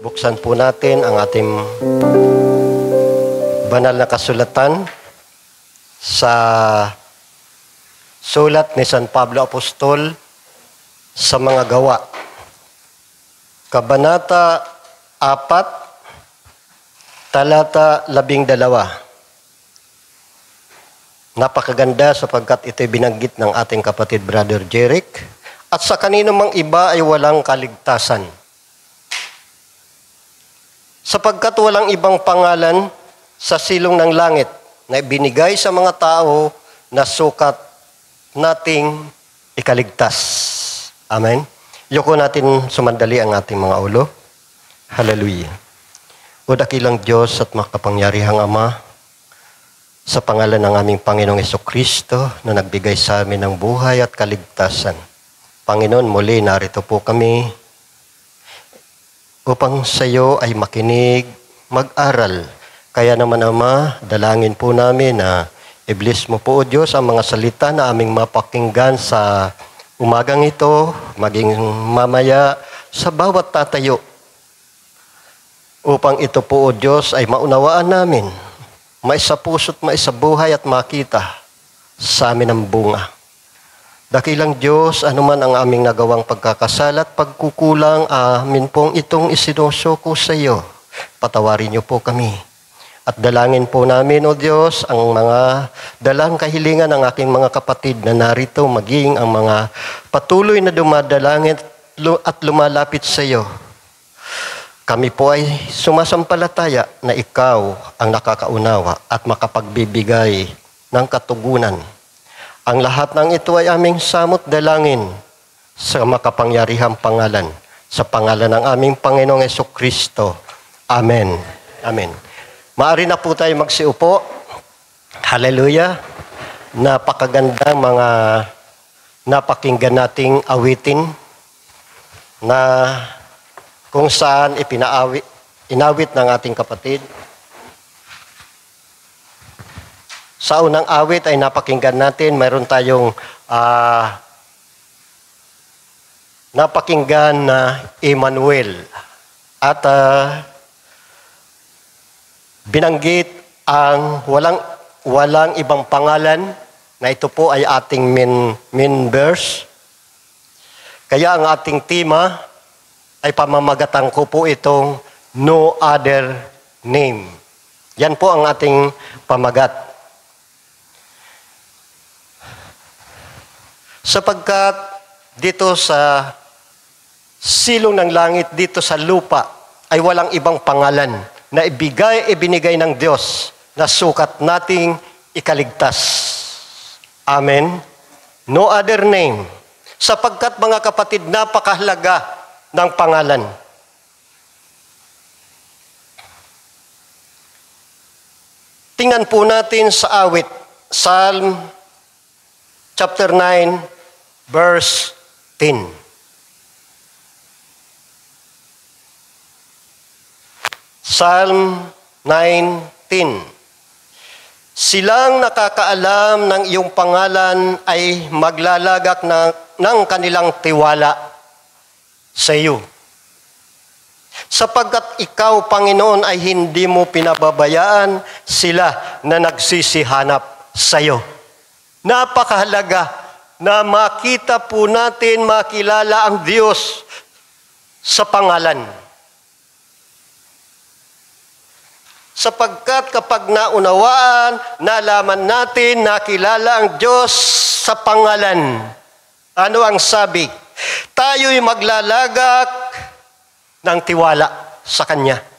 Buksan po natin ang ating banal na kasulatan sa sulat ni San Pablo Apostol sa mga gawa. Kabanata 4, talata 12. Napakaganda sapagkat ito'y binanggit ng ating kapatid Brother Jeric. At sa kanino mang iba ay walang kaligtasan. Sapagkat walang ibang pangalan sa silong ng langit na ibinigay sa mga tao na sukat nating ikaligtas. Amen. Yoko natin sumandali ang ating mga ulo. Hallelujah. O dakilang Diyos at makapangyarihang Ama, sa pangalan ng aming Panginoong Jesucristo na nagbigay sa amin ng buhay at kaligtasan. Panginoon, muli narito po kami upang sa iyo ay makinig, mag-aral. Kaya naman Ama, dalangin po namin na i-bless mo po o Diyos ang mga salita na aming mapakinggan sa umagang ito, maging mamaya sa bawat tatayo. Upang ito po o Diyos ay maunawaan namin, maisa puso't maisa buhay at makita sa amin ang bunga. Dakilang Diyos, anuman ang aming nagawang pagkakasala at pagkukulang, amin pong itong isinusuko sa iyo. Patawarin niyo po kami. At dalangin po namin, O Diyos, ang mga dalang kahilingan ng aking mga kapatid na narito, maging ang mga patuloy na dumadalangin at lumalapit sa iyo. Kami po ay sumasampalataya na ikaw ang nakakaunawa at makapagbibigay ng katugunan. Ang lahat ng ito ay aming samot dalangin sa makapangyarihang pangalan, sa pangalan ng aming Panginoong Jesucristo. Amen. Amen. Maaari na po tayo magsiupo. Hallelujah. Napakagandang mga napakinggan nating awitin na kung saan inawit ng ating kapatid. Sa unang awit ay napakinggan natin, mayroon tayong napakinggan na Emmanuel. At binanggit ang walang ibang pangalan na ito po ay ating main verse. Kaya ang ating tema ay pamamagatan ko po itong no other name. Yan po ang ating pamagat. Sapagkat dito sa silong ng langit, dito sa lupa, ay walang ibang pangalan na ibinigay ng Diyos na sukat nating ikaligtas. Amen. No other name. Sapagkat mga kapatid, napakahalaga ng pangalan. Tingnan po natin sa awit, Psalm chapter 9, verse 10. Psalm 9:10. Silang nakakaalam ng iyong pangalan ay maglalagak ng kanilang tiwala sa iyo. Sapagkat ikaw, Panginoon, ay hindi mo pinababayaan sila na nagsisihanap sa iyo. Napakahalaga na makita po natin, makilala ang Diyos sa pangalan. Sapagkat kapag naunawaan, nalaman natin, nakilala ang Diyos sa pangalan. Ano ang sabi? Tayo'y maglalagak ng tiwala sa Kanya.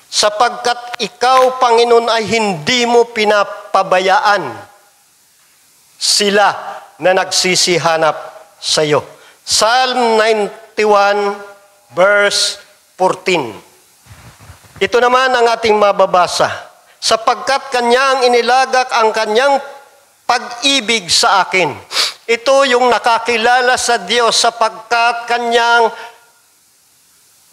Sapagkat ikaw, Panginoon, ay hindi mo pinapabayaan sila na nagsisihanap sa iyo. Psalm 91, verse 14. Ito naman ang ating mababasa. Sapagkat Kanyang inilagak ang Kanyang pag-ibig sa akin. Ito yung nakakilala sa Diyos sapagkat Kanyang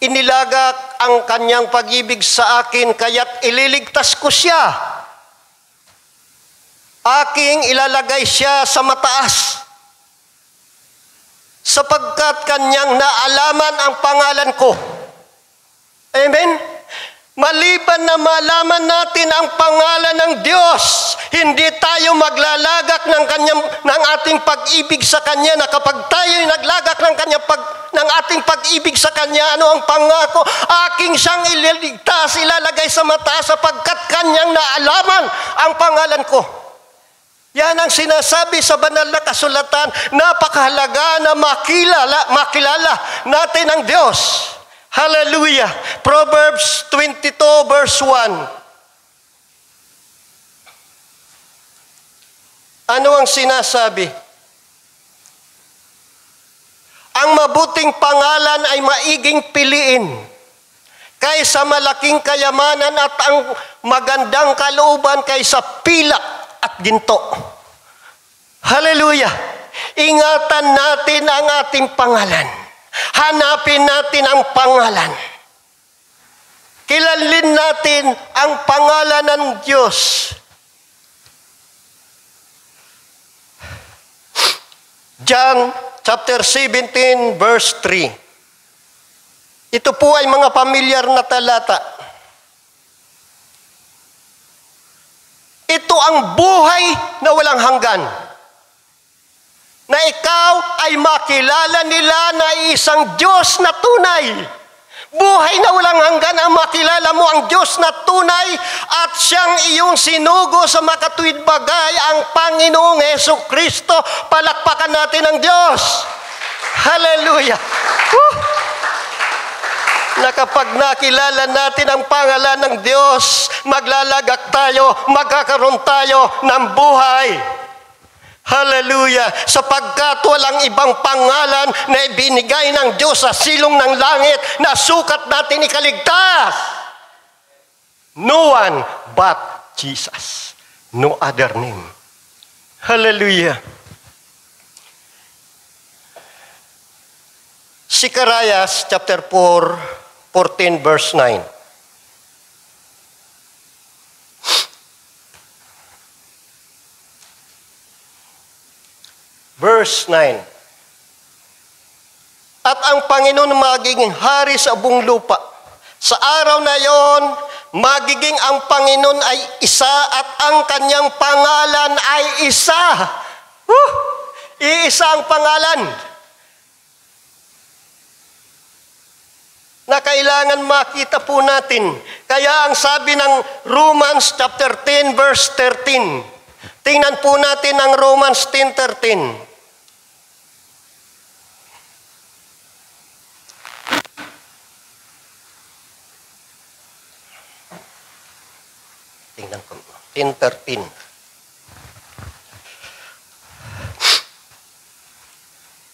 inilagak ang Kanyang pag-ibig sa akin, kaya't ililigtas ko siya. Aking ilalagay siya sa mataas. sapagkat kanyang naalaman ang pangalan ko. Amen? Maliban na malaman natin ang pangalan ng Diyos, hindi tayo maglalagak ng ating pag-ibig sa Kanya, na kapag tayo naglagak ng ating pag-ibig sa Kanya, ano ang pangako? Aking siyang ililigtas, ilalagay sa mataas, sapagkat Kanyang naalaman ang pangalan ko. Yan ang sinasabi sa banal na kasulatan. Napakahalaga na makilala natin ang Diyos. Hallelujah. Proverbs 22 verse 1. Ano ang sinasabi? Ang mabuting pangalan ay maiging piliin kaysa malaking kayamanan, at ang magandang kalooban kaysa pilak at ginto. Hallelujah. Ingatan natin ang ating pangalan. Hanapin natin ang pangalan. Kilalin natin ang pangalan ng Diyos. John chapter 17 verse 3. Ito po ay mga pamilyar na talata. Ito ang buhay na walang hanggan, na ikaw ay makilala nila na isang Diyos na tunay. Buhay na walang hanggan ang makilala mo ang Diyos na tunay, at siyang iyong sinugo sa makatuwid bagay, ang Panginoong Jesucristo. Palakpakan natin ang Diyos. Hallelujah. Na kapag nakilala natin ang pangalan ng Diyos, maglalagak tayo, magkakaroon tayo ng buhay. Hallelujah! Sapagkat walang ibang pangalan na ibinigay ng Diyos sa silong ng langit na sukat natin ikaligtas. No one but Jesus. No other name. Hallelujah! Zechariah chapter 4, 14 verse 9. Verse 9. At ang Panginoon magiging hari sa buong lupa. Sa araw na yon, magiging ang Panginoon ay isa, at ang kanyang pangalan ay isa. Iisa ang pangalan. Na kailangan makita po natin. Kaya ang sabi ng Romans chapter 10 verse 13. Tingnan po natin ang Romans 10:13. Tingnan ko. 10:13.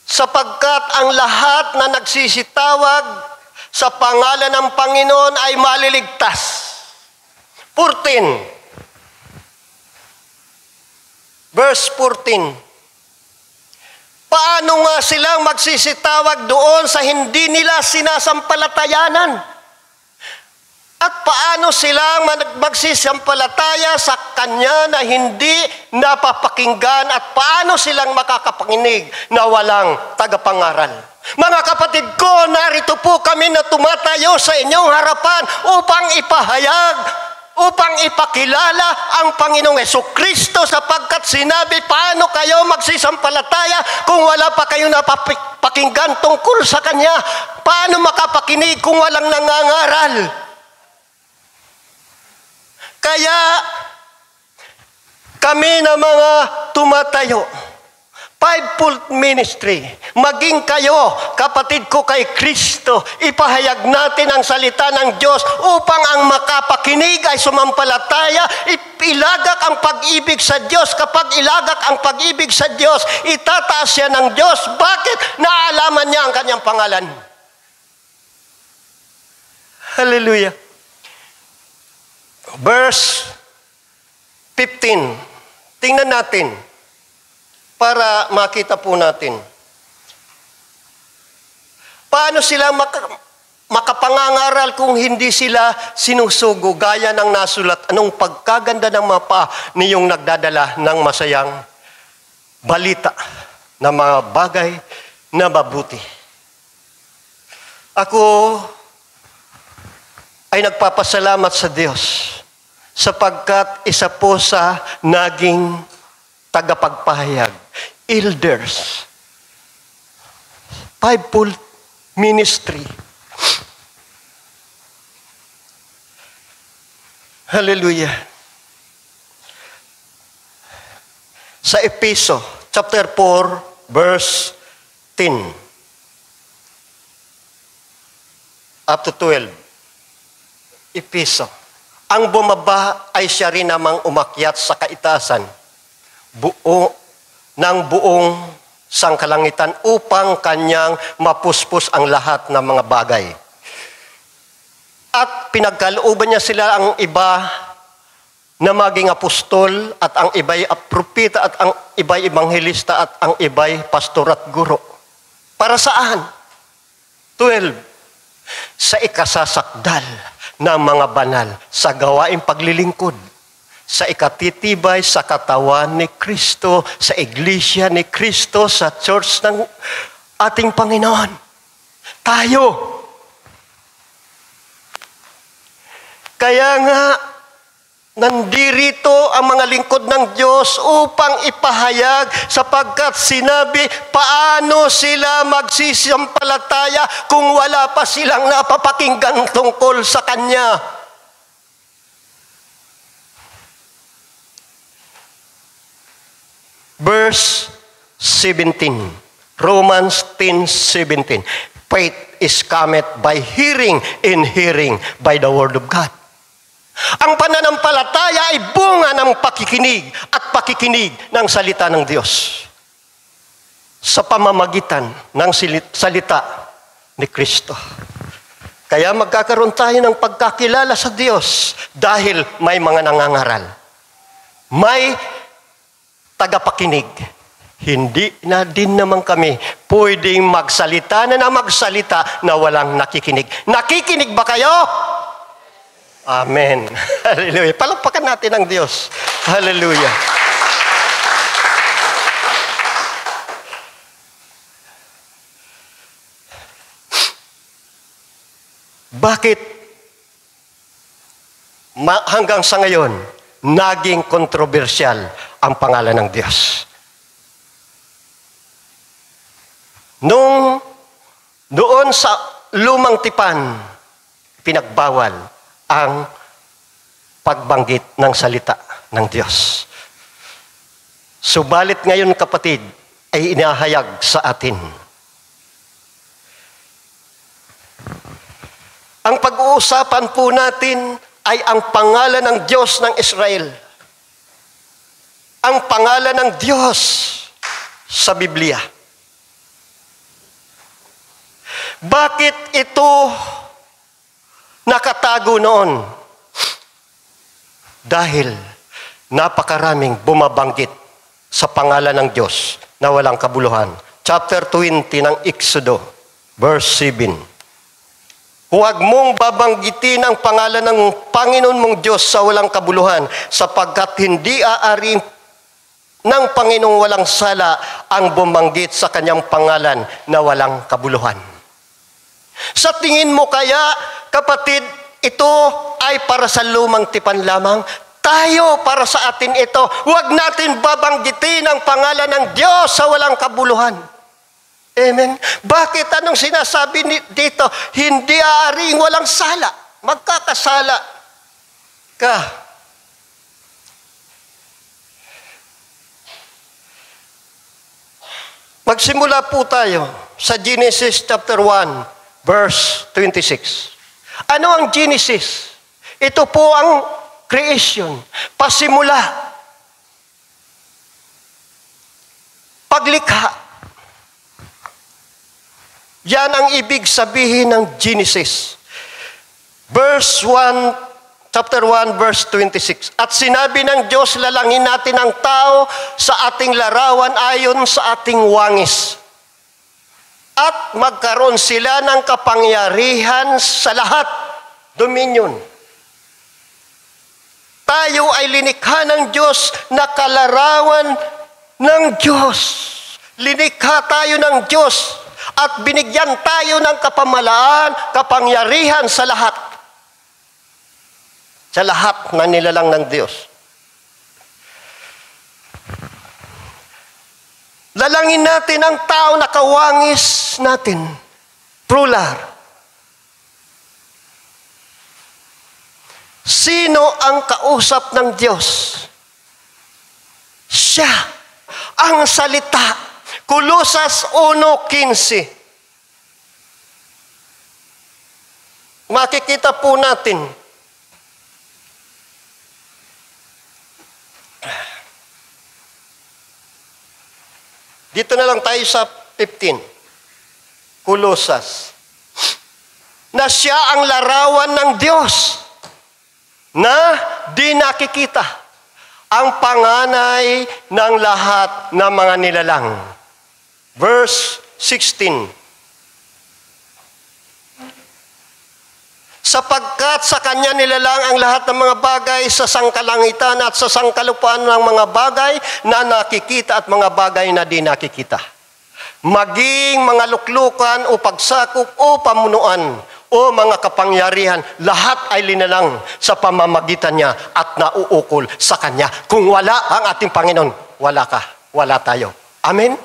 Sapagkat ang lahat na nagsisitawag sa pangalan ng Panginoon ay maliligtas. 14. Verse 14. Paano nga silang magsisitawag doon sa hindi nila sinasampalatayanan? At paano silang magsisampalataya sa Kanya na hindi napapakinggan? At paano silang makakapanginig na walang tagapangaral? Mga kapatid ko, narito po kami na tumatayo sa inyong harapan upang ipahayag, upang ipakilala ang Panginoong Jesucristo, sapagkat sinabi, paano kayo magsisampalataya kung wala pa kayo napapakinggan tungkol sa Kanya? Paano makapakinig kung walang nangangaral? Kaya kami na mga tumatayo, fivefold ministry, maging kayo, kapatid ko kay Kristo, ipahayag natin ang salita ng Diyos upang ang makapakinig ay sumampalataya, ilagak ang pag-ibig sa Diyos. Kapag ilagak ang pag-ibig sa Diyos, itataas siya ng Diyos. Bakit? Naalaman niya ang kanyang pangalan. Hallelujah. Verse 15. Tingnan natin para makita po natin. Paano sila makapangangaral kung hindi sila sinusugo gaya ng nasulat? Anong pagkaganda ng mapa niyong nagdadala ng masayang balita na mga bagay na mabuti. Ako ay nagpapasalamat sa Diyos sapagkat isa po sa naging tagapagpahayag, elders, fivefold ministry. Hallelujah. Sa Efeso, chapter 4, verse 10 up to 12. Efeso. Ang bumaba ay siya rin namang umakyat sa kaitasan ng buong sangkalangitan upang kanyang mapuspos ang lahat ng mga bagay. At pinagkalooban niya sila ang iba na maging apostol at ang iba'y propeta at ang iba'y ebanghelista at ang iba'y pastor at guro. Para saan? 12. Sa ikasasakdal ng mga banal sa gawaing paglilingkod, sa ikatitibay sa katawan ni Kristo, sa iglesia ni Kristo, sa church ng ating Panginoon. Tayo. Kaya nga, nandirito ang mga lingkod ng Diyos upang ipahayag sapagkat sinabi, paano sila magsisisampalataya kung wala pa silang napapakinggan tungkol sa Kanya. Verse 17, Romans 10:17. Faith is cometh by hearing, and hearing by the word of God. Ang pananampalataya ay bunga ng pakikinig at pakikinig ng salita ng Diyos sa pamamagitan ng salita ni Kristo. Kaya magkakaroon tayo ng pagkakilala sa Diyos dahil may mga nangangaral. May tagapakinig. Hindi na din naman kami pwedeng magsalita na walang nakikinig. Nakikinig ba kayo? Amen. Hallelujah. Palakpakan natin ang Diyos. Hallelujah. Bakit hanggang sa ngayon naging kontrobersyal ang pangalan ng Diyos? Doon sa lumang tipan, pinagbawal ang pagbanggit ng salita ng Diyos. Subalit ngayon, kapatid, ay inahayag sa atin. Ang pag-uusapan po natin ay ang pangalan ng Diyos ng Israel. Ang pangalan ng Diyos sa Biblia. Bakit ito nakatago noon? Dahil napakaraming bumabanggit sa pangalan ng Diyos na walang kabuluhan. Chapter 20 ng Exodo, verse 7. Huwag mong babanggitin ang pangalan ng Panginoon mong Diyos sa walang kabuluhan, sapagkat hindi aaring ng Panginoong walang sala ang bumanggit sa kanyang pangalan na walang kabuluhan. Sa tingin mo kaya, kapatid, ito ay para sa lumang tipan lamang? Tayo, para sa atin ito. Huwag natin babanggitin ang pangalan ng Diyos sa walang kabuluhan. Amen? Bakit? Anong sinasabi dito? Hindi aaring walang sala. Magkakasala ka. Magsimula po tayo sa Genesis chapter 1. Verse 26. Ano ang Genesis? Ito po ang creation. Pasimula. Paglikha. Yan ang ibig sabihin ng Genesis. Verse 1, chapter 1, verse 26. At sinabi ng Diyos, lalangin natin ang tao sa ating larawan ayon sa ating wangis. At magkaroon sila ng kapangyarihan sa lahat, dominion. Tayo ay linikha ng Diyos na kalarawan ng Diyos. Linikha tayo ng Diyos. At binigyan tayo ng kapamalaan, kapangyarihan sa lahat. Sa lahat na nilalang ng Diyos. Lalangin natin ang tao na kawangis natin. Plural. Sino ang kausap ng Diyos? Siya. Ang salita. Kolosas 1:15. Makikita po natin. Dito na lang tayo sa 15. Kolosas. Na siya ang larawan ng Diyos na di nakikita. Ang panganay ng lahat ng mga nilalang. Verse 16. Sapagkat sa Kanya nilalang ang lahat ng mga bagay sa sangkalangitan at sa sangkalupaan ng mga bagay na nakikita at mga bagay na di nakikita. Maging mga luklukan o pagsakop o pamunuan o mga kapangyarihan, lahat ay linalang sa pamamagitan niya at nauukol sa Kanya. Kung wala ang ating Panginoon, wala ka, wala tayo. Amen?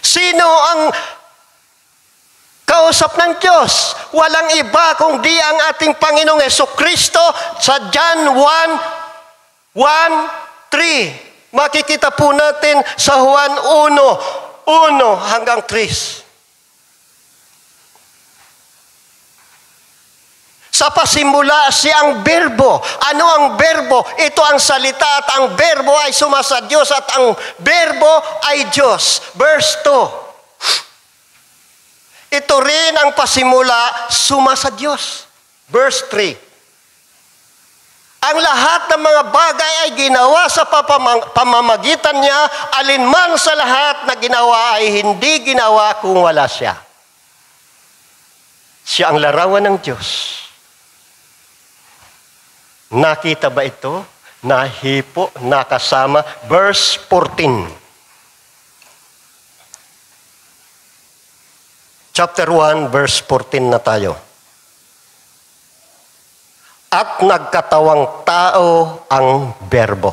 Sino ang kausap ng Diyos? Walang iba kundi ang ating Panginoong Jesucristo sa John 1:3. Makikita po natin sa Juan 1:1 hanggang 3. Sa pasimula siyang berbo. Ano ang berbo? Ito ang salita at ang berbo ay sumasa Diyos at ang berbo ay Diyos. Verse 2. Ito rin ang pasimula sumasa Diyos. Verse 3. Ang lahat ng mga bagay ay ginawa sa pamamagitan niya, alinman sa lahat na ginawa ay hindi ginawa kung wala siya. Siya ang larawan ng Diyos. Nakita ba ito? Nahipo, nakasama. Verse 14. Chapter 1, verse 14 na tayo. At nagkatawang tao ang berbo.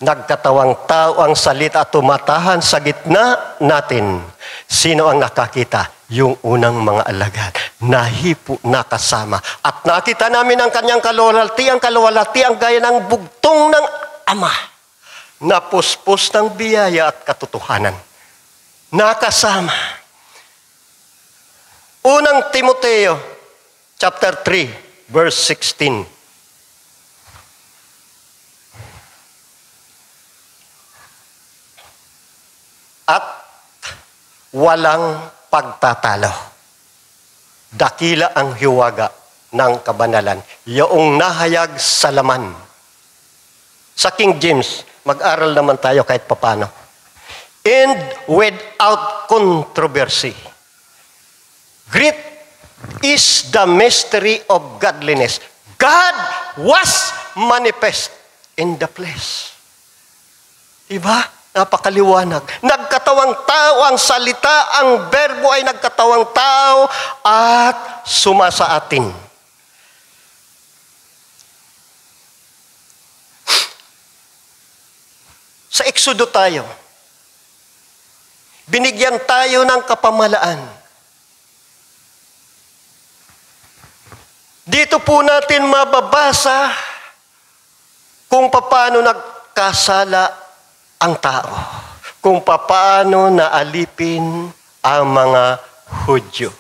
Nagkatawang tao ang salita at tumatahan sa gitna natin. Sino ang nakakita? Yung unang mga alagad. Nahipo, nakasama. At nakita namin ang kanyang kaluwalhati ang gaya ng bugtong ng Ama. Napuspos ng biyaya at katotohanan. Nakasama. Unang Timoteo, chapter 3, verse 16. At walang pagtatalo. Dakila ang hiwaga ng kabanalan. Yung nahayag sa laman. Sa King James, mag-aral naman tayo kahit papano. And without controversy. Great is the mystery of godliness. God was manifest in the flesh. Diba? Napakaliwanag. Nagkatawang tao ang salita, ang berbo ay nagkatawang tao at sumasa atin. Sa Exodo tayo. Binigyan tayo ng kapamalaan. Dito po natin mababasa kung paano nagkasala ang tao. Kung paano naalipin ang mga Hudyo.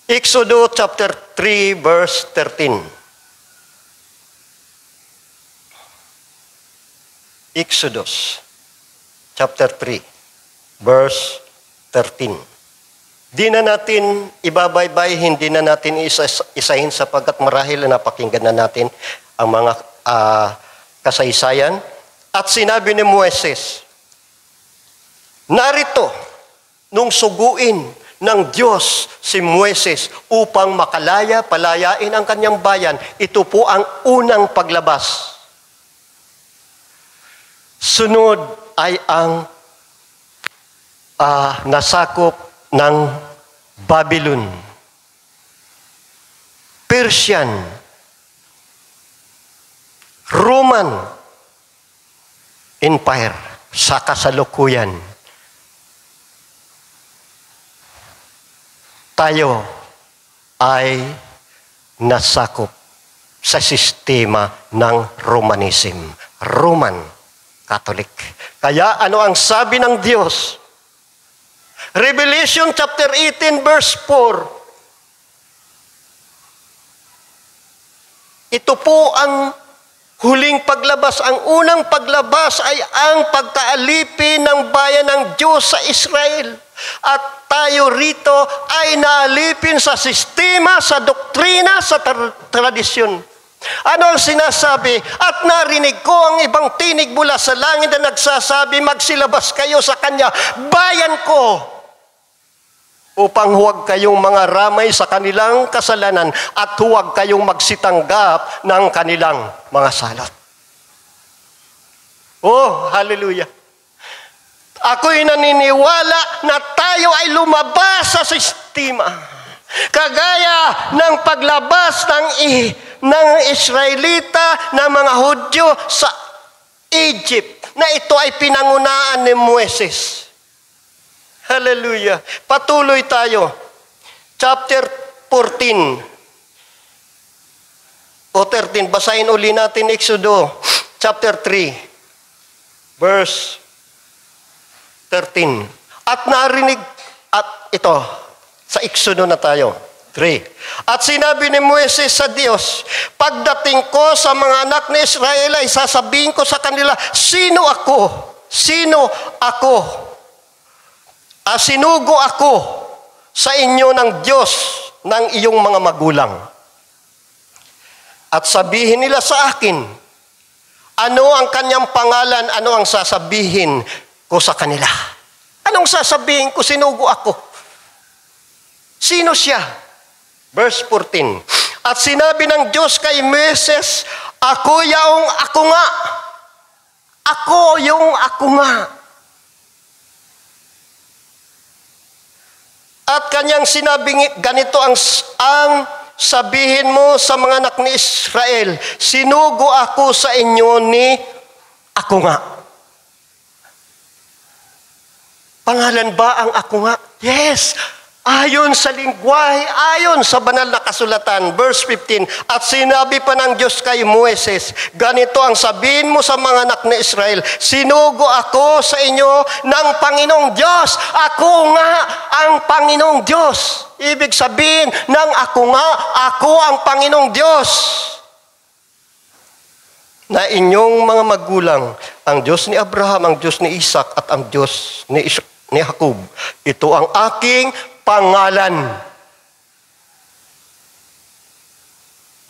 Exodo chapter 3 verse 13. Exodus chapter 3 verse 13. Di na natin ibabaybay, hindi na natin isahin sapagkat marahil na napakinggan na natin ang mga kasaysayan. At sinabi ni Moises, narito, nung suguin ng Diyos si Moises upang palayain ang kanyang bayan, ito po ang unang paglabas. Sunod ay ang nasakop ng Babylon, Persian, Roman Empire sa kasalukuyan. Tayo ay nasakop sa sistema ng Romanism, Roman Catholic. Kaya ano ang sabi ng Diyos? Revelation chapter 18 verse 4. Ito po ang huling paglabas. Ang unang paglabas ay ang pagkaalipin ng bayan ng Diyos sa Israel. At tayo rito ay naalipin sa sistema, sa doktrina, sa tradisyon. Ano ang sinasabi? At narinig ko ang ibang tinig mula sa langit na nagsasabi, magsilabas kayo sa Kanya, bayan ko, upang huwag kayong mga ramay sa kanilang kasalanan at huwag kayong magsitanggap ng kanilang mga salot. Oh, hallelujah! Ako'y naniniwala na tayo ay lumabas sa sistema. Kagaya ng paglabas ng Israelita, ng mga Hudyo sa Egypt, na ito ay pinangunaan ni Moises. Hallelujah. Patuloy tayo. Chapter 14. O 13. Basahin uli natin Exodo. Chapter 3. Verse 13. At narinig, at ito, sa Exodo na tayo. 3. At sinabi ni Moises sa Diyos, pagdating ko sa mga anak ni Israel ay sasabihin ko sa kanila, sino ako? Sino ako? Sinugo ako sa inyo ng Diyos ng iyong mga magulang. At sabihin nila sa akin, ano ang kanyang pangalan, ano ang sasabihin ko sa kanila? Anong sasabihin ko, sinugo ako? Sino siya? Verse 14. At sinabi ng Diyos kay Moises, ako yung ako nga. Ako yung ako nga. At kanyang sinabing, ganito ang sabihin mo sa mga anak ni Israel, sinugo ako sa inyo ni ako nga. Pangalan ba ang ako nga? Yes! Ayon sa lingwahe, ayon sa banal na kasulatan. Verse 15, at sinabi pa ng Diyos kay Moises, ganito ang sabihin mo sa mga anak ni Israel, sinugo ako sa inyo ng Panginoong Diyos. Ako nga ang Panginoong Diyos. Ibig sabihin ng ako nga, ako ang Panginoong Diyos. Na inyong mga magulang, ang Diyos ni Abraham, ang Diyos ni Isaac, at ang Diyos ni Jacob. Ito ang aking pangalan.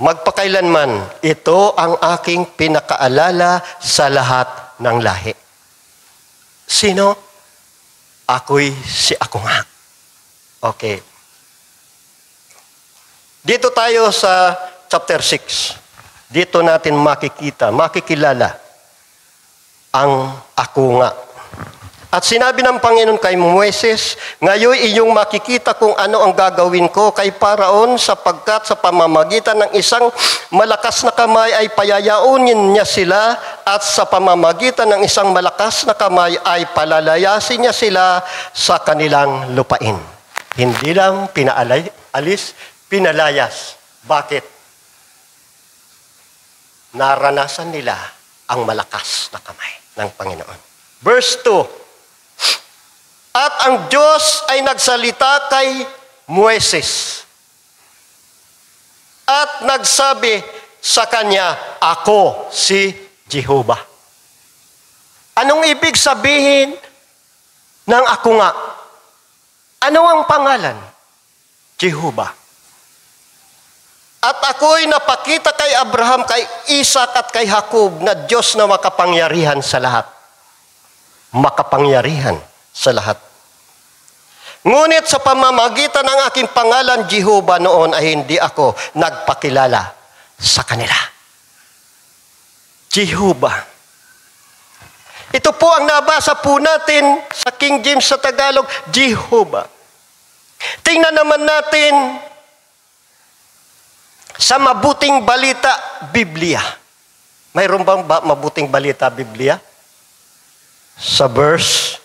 Magpakailanman, ito ang aking pinakaalala sa lahat ng lahi. Sino? Ako'y si ako nga. Okay. Dito tayo sa chapter 6. Dito natin makikilala ang ako nga. At sinabi ng Panginoon kay Moises, ngayon iyong makikita kung ano ang gagawin ko kay Paraon sapagkat sa pamamagitan ng isang malakas na kamay ay payayaunin niya sila at sa pamamagitan ng isang malakas na kamay ay palalayasin niya sila sa kanilang lupain. Hindi lang pinalayas. Bakit? Naranasan nila ang malakas na kamay ng Panginoon. Verse 2. At ang Diyos ay nagsalita kay Moises. At nagsabi sa kanya, ako si Jehovah. Anong ibig sabihin ng ako nga? Ano ang pangalan? Jehovah. At ako'y napakita kay Abraham, kay Isaac at kay Jacob na Diyos na makapangyarihan sa lahat. Makapangyarihan sa lahat. Ngunit sa pamamagitan ng aking pangalan, Jehovah, noon ay hindi ako nagpakilala sa kanila. Jehovah. Ito po ang nabasa po natin sa King James sa Tagalog, Jehovah. Tingnan naman natin sa mabuting balita, Biblia. Mayroon bang mabuting balita, Biblia? Sa verse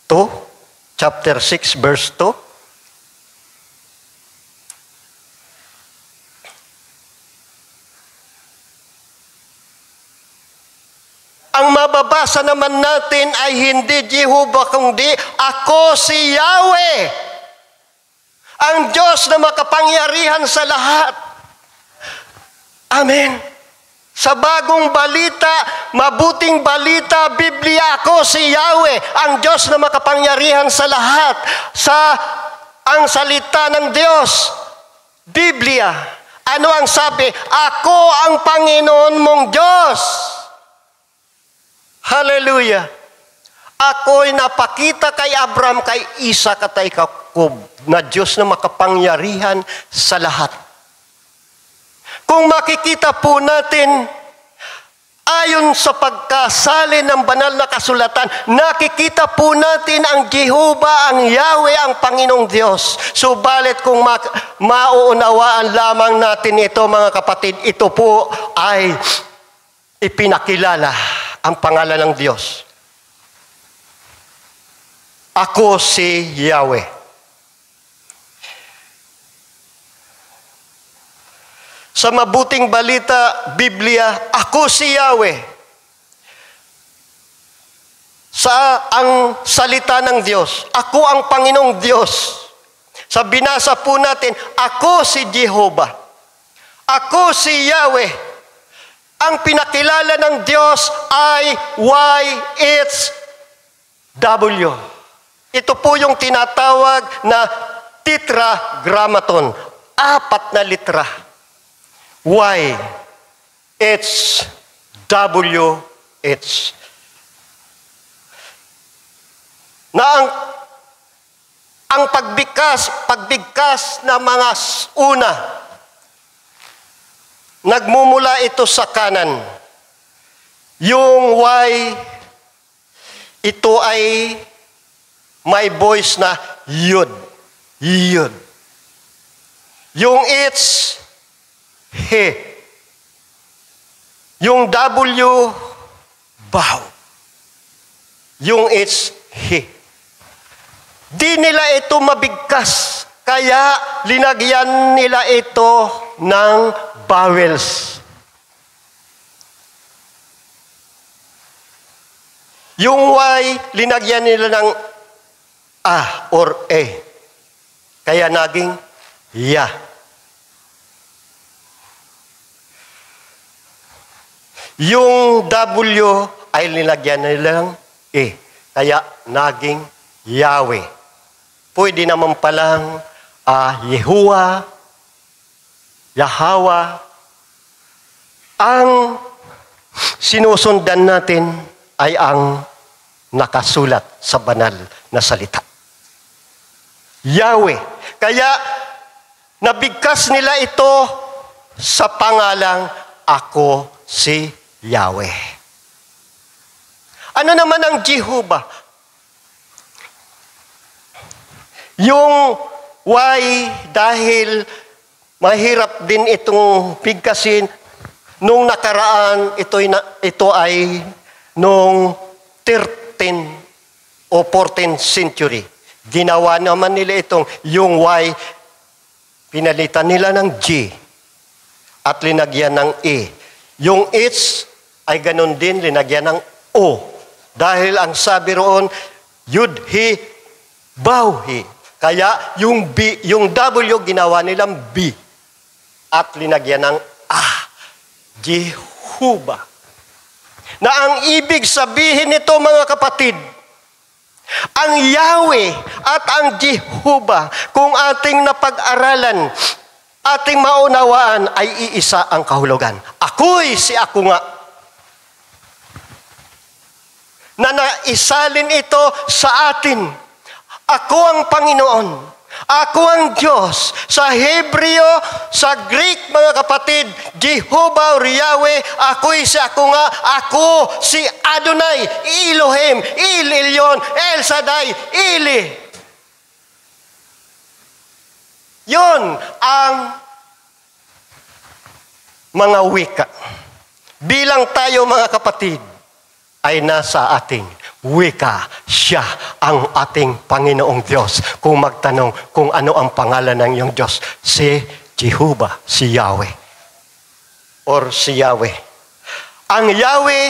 2, chapter 6, verse 2. Ang mababasa naman natin ay hindi Jehovah, kundi ako si Yahweh, ang Diyos na makapangyarihan sa lahat. Amen. Sa bagong balita, mabuting balita, Biblia, ako si Yahweh, ang Diyos na makapangyarihan sa lahat. Ang salita ng Diyos, Biblia. Ano ang sabi? Ako ang Panginoon mong Diyos. Hallelujah. Ako'y napakita kay Abraham, kay Isaac at kay Jacob na Diyos na makapangyarihan sa lahat. Kung makikita po natin, ayon sa pagkasalin ng banal na kasulatan, nakikita po natin ang Jehovah, ang Yahweh, ang Panginoong Diyos. Subalit kung mauunawaan lamang natin ito, mga kapatid, ito po ay ipinakilala ang pangalan ng Diyos. Ako si Yahweh. Sa mabuting balita, Biblia, ako si Yahweh. Ang salita ng Diyos, ako ang Panginoong Diyos. Sa binasa po natin, ako si Jehovah. Ako si Yahweh. Ang pinakilala ng Diyos ay YHWH. Ito po yung tinatawag na tetragrammaton. 4 na litra. YHWH. Na ang pagbigkas na mga una, nagmumula ito sa kanan. Yung Y, ito ay may voice na Yud. Yud. Yung H, He. Yung W, Bow. Yung H, He. Di nila ito mabigkas, kaya linagyan nila ito ng vowels. Yung Y, linagyan nila ng A or E. Kaya naging Ya. Yung W ay linagyan nila ng E. Kaya naging Yahweh. Pwede naman palang Yehuwa, Yahweh. Ang sinusundan natin ay ang nakasulat sa banal na salita. Yahweh. Kaya nabigkas nila ito sa pangalang ako si Yahweh. Ano naman ang Jehovah? Yung Y, dahil mahirap din itong bigkasin, nung nakaraan, ito ay nung 13 o 14th century. Ginawa naman nila yung Y, pinalitan nila ng G at linagyan ng E. Yung H ay ganun din, linagyan ng O. Dahil ang sabi roon, Yud, He, Bow, He. Kaya yung B, yung W ginawa nilang B at linagyan ng A. Jehovah. Na ang ibig sabihin nito, mga kapatid, ang Yahweh at ang Jehovah, kung ating napag-aralan, ating maunawaan, ay iisa ang kahulugan. Ako'y si ako nga. Na naisalin ito sa atin. Ako ang Panginoon. Ako ang Diyos. Sa Hebreo, sa Greek, mga kapatid, Jehovah or Yahweh, ako si Adonai, Elohim, El Elyon, El Shaddai, Eli. Yun ang mga wika. Bilang tayo, mga kapatid, ay nasa ating wika. Siya ang ating Panginoong Diyos. Kung magtanong kung ano ang pangalan ng iyong Diyos, si Jehovah, si Yahweh. Or si Yahweh. Ang Yahweh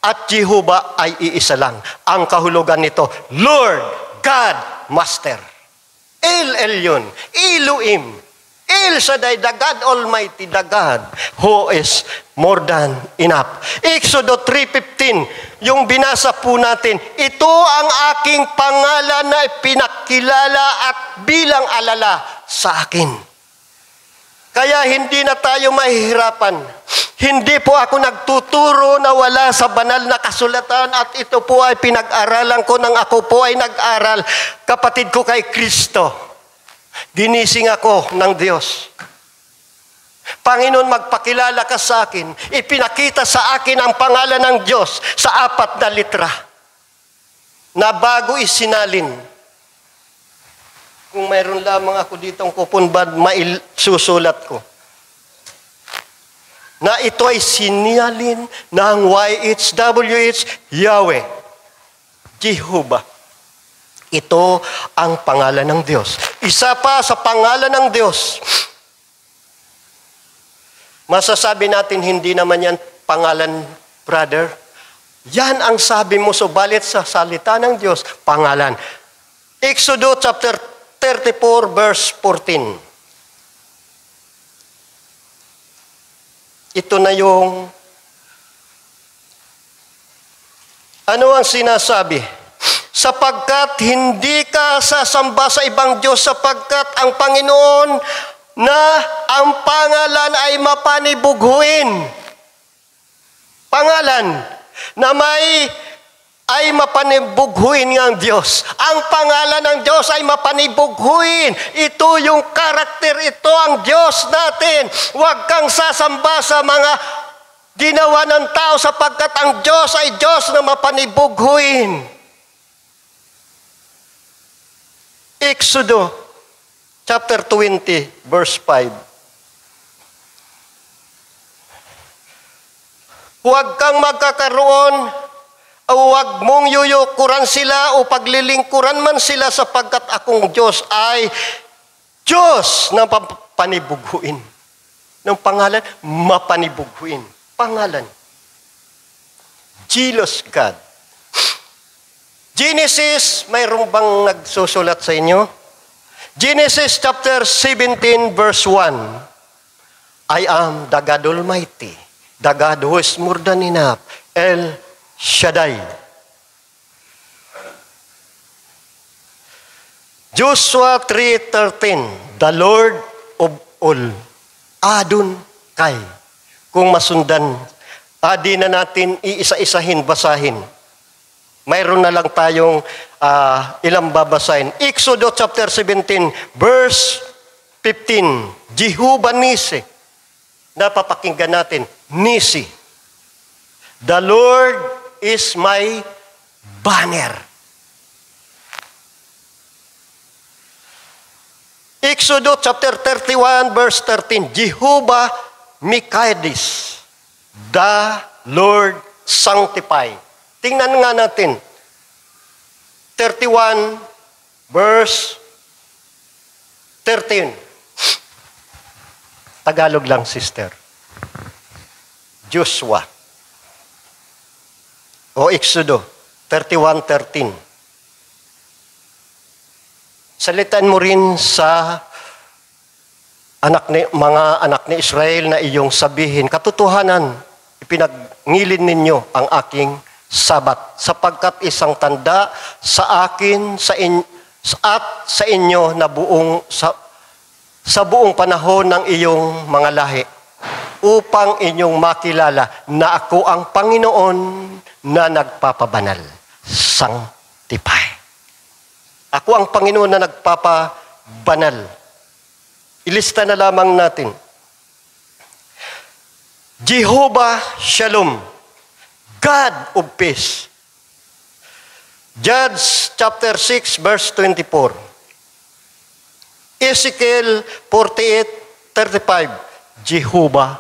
at Jehovah ay iisa lang. Ang kahulugan nito, Lord, God, Master. El Elyon, Elohim, El Shaddai, the God Almighty, the God who is more than enough. Exodus 3:15, yung binasa po natin, ito ang aking pangalan na pinakilala at bilang alala sa akin. Kaya hindi na tayo mahihirapan. Hindi po ako nagtuturo na wala sa banal na kasulatan at ito po ay pinag-aralan ko nang ako po ay nag-aral. Kapatid ko kay Kristo, ginising ako ng Diyos. Panginoon, magpakilala ka sa akin. Ipinakita sa akin ang pangalan ng Diyos sa 4 na litra na bago isinalin. Kung mayroon lamang ako ditong kupunbad, susulat ko na ito ay sinalin ng YHWH, Yahweh, Jehovah. Ito ang pangalan ng Diyos. Isa pa sa pangalan ng Diyos. Masasabi natin, hindi naman yan pangalan, brother. Yan ang sabi mo, subalit sa salita ng Diyos, pangalan. Exodus chapter 34, verse 14. Ito na yung, ano ang sinasabi? Sapagkat hindi ka sasamba sa ibang Diyos, sapagkat ang Panginoon na ang pangalan ay mapanibughuin. Pangalan na ay mapanibughuin ng Diyos. Ang pangalan ng Diyos ay mapanibughuin. Ito yung karakter, ito ang Diyos natin. Huwag kang sasamba sa mga ginawa ng tao sapagkat ang Diyos ay Diyos na mapanibughuin. Exodus chapter 20, verse 5. Huwag kang magkakaroon, huwag mong yuyukuran sila o paglilingkuran man sila sapagkat akong Diyos ay Diyos na panibughuin. Ng pangalan, mapanibughuin. Pangalan. Jealous God. Genesis, mayroong bang nagsusulat sa inyo? Genesis chapter 17, verse 1. I am the God Almighty, the God who is more than enough, El Shaddai. Joshua 3:13, the Lord of all, Adon Kai. Kung masundan, di na natin iisa-isahin, basahin. Mayroon na lang tayong ilang babasahin. Exodus chapter 17, verse 15. Jehovah Nisi. Napapakinggan natin. Nisi. The Lord is my banner. Exodus chapter 31, verse 13. Jehovah Mikadis. The Lord sanctify. Tingnan nga natin. 31, verse 13. Tagalog lang, sister. Joshua. O Exodus 31:13. Salitan mo rin sa mga anak ni Israel na iyong sabihin, katotohanan, ipinagngilin ninyo ang aking Sabat, sapagkat isang tanda sa akin at sa inyo na sa buong panahon ng iyong mga lahi, upang inyong makilala na ako ang Panginoon na nagpapabanal. Sanctify. Ako ang Panginoon na banal. Ilista na lamang natin. Jehovah Shalom, God of peace. Judges chapter 6 verse 24. Ezekiel 48:35. Jehovah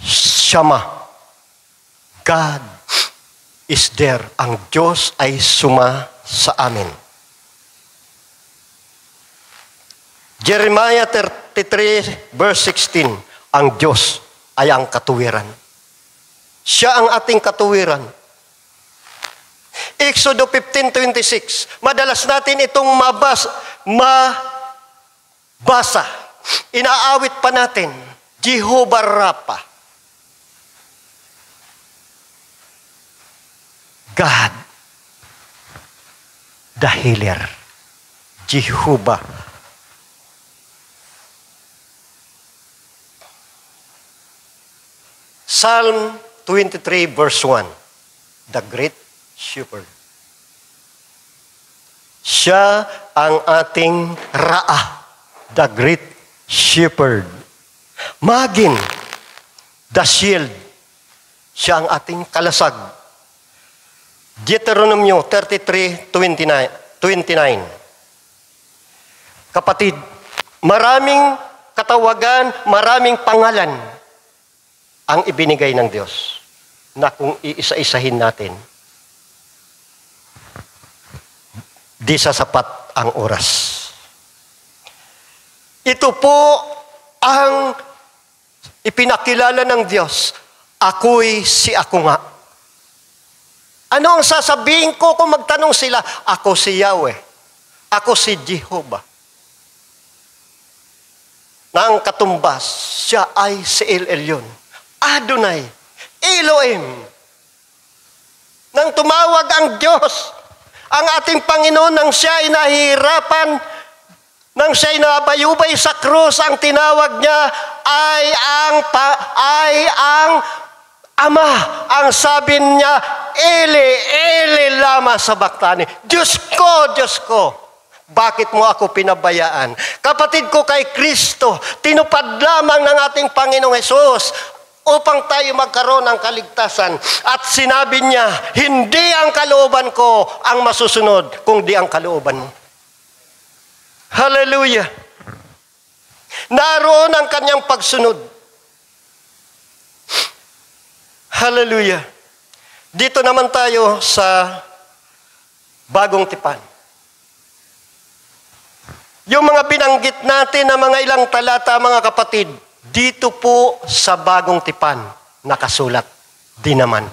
Shammah, God is there. Ang Diyos ay suma sa amin. Jeremiah 33 verse 16. Ang Diyos ay ang katuwiran. Siya ang ating katuwiran. Exodo 15:26. Madalas natin itong mabasa. Inaawit pa natin. Jehovah Rapha. God, the healer. Jehovah. Psalm 23 verse 1. The great shepherd. Siya ang ating Ra'a, the great shepherd. Magin, the shield. Siya ang ating kalasag. Deuteronomy 33:29. Kapatid, maraming katawagan, maraming pangalan ang ibinigay ng Diyos na kung iisa-isahin natin, di sasapat ang oras. Ito po ang ipinakilala ng Diyos. Ako'y si ako nga. Ano ang sasabihin ko kung magtanong sila? Ako si Yahweh. Ako si Jehovah. Nang katumbas, siya ay si El Elyon. Adonai, Elohim. Nang tumawag ang Diyos, ang ating Panginoon, nang siya ay nahihirapan, nang siya ay nabayubay sa krus, ang tinawag niya ay ang Ama. Ang sabi niya, Eli, Eli lama sabachthani. Diyos ko, bakit mo ako pinabayaan? Kapatid ko kay Kristo, tinupad lamang ng ating Panginoong Hesus upang tayo magkaroon ng kaligtasan. At sinabi niya, hindi ang kalooban ko ang masusunod, kundi ang kalooban mo. Hallelujah! Naroon ang kanyang pagsunod. Hallelujah! Dito naman tayo sa Bagong Tipan. Yung mga binanggit natin na mga ilang talata, mga kapatid, dito po sa Bagong Tipan nakasulat din naman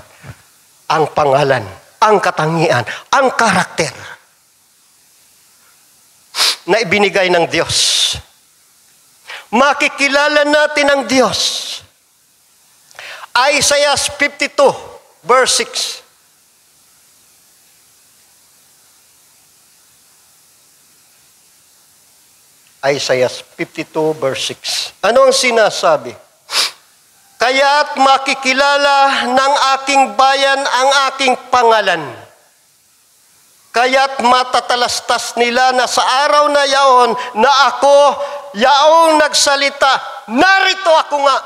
ang pangalan, ang katangian, ang karakter na ibinigay ng Diyos. Makikilala natin ang Diyos. Isaiah 52 verse 6. Isaiah 52 verse 6. Ano ang sinasabi? Kaya't makikilala ng aking bayan ang aking pangalan. Kaya't matatalastas nila na sa araw na yaon na ako, yaong nagsalita, narito ako nga.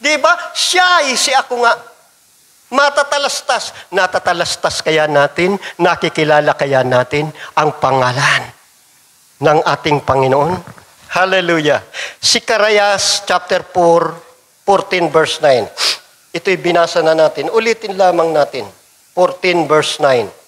Diba? Siya ay si ako nga. Matatalastas. Natatalastas kaya natin, nakikilala kaya natin ang pangalan ng ating Panginoon. Hallelujah. Sikarayas chapter 14 verse 9. Ito'y binasa na natin. Ulitin lamang natin. 14 verse 9.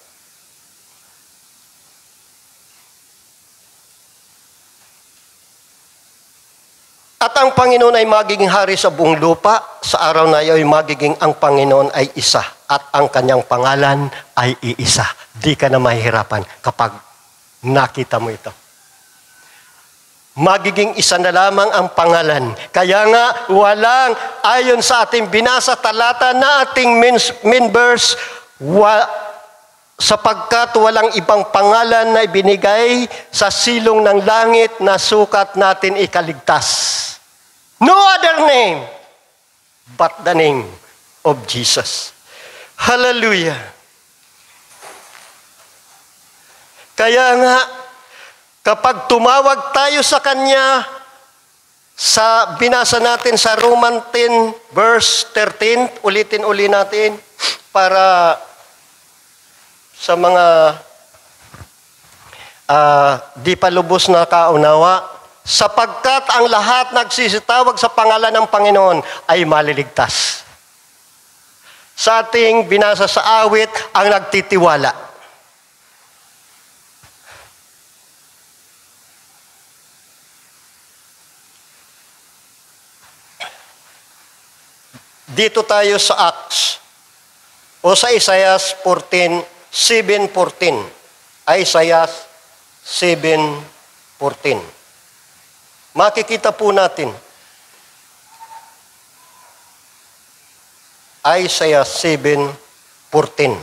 At ang Panginoon ay magiging hari sa buong lupa. Sa araw na iyon ay magiging ang Panginoon ay isa. At ang kanyang pangalan ay iisa. Di ka na mahihirapan kapag nakita mo ito. Magiging isa na lamang ang pangalan. Kaya nga, walang, ayon sa ating binasa talata na ating main verse, sapagkat walang ibang pangalan na ibinigay sa silong ng langit na sukat natin ikaligtas. No other name but the name of Jesus. Hallelujah. Kaya nga, Kapag tumawag tayo sa Kanya, sa binasa natin sa Roman 10 verse 13, ulitin natin para sa mga di pa lubos na kaunawa, sapagkat ang lahat nagsisitawag sa pangalan ng Panginoon ay maliligtas. Sa ating binasa sa awit, ang nagtitiwala. Dito tayo sa Acts o sa Isaiah 14, 7:14. Isaiah 7:14. Makikita po natin. Isaiah 7:14.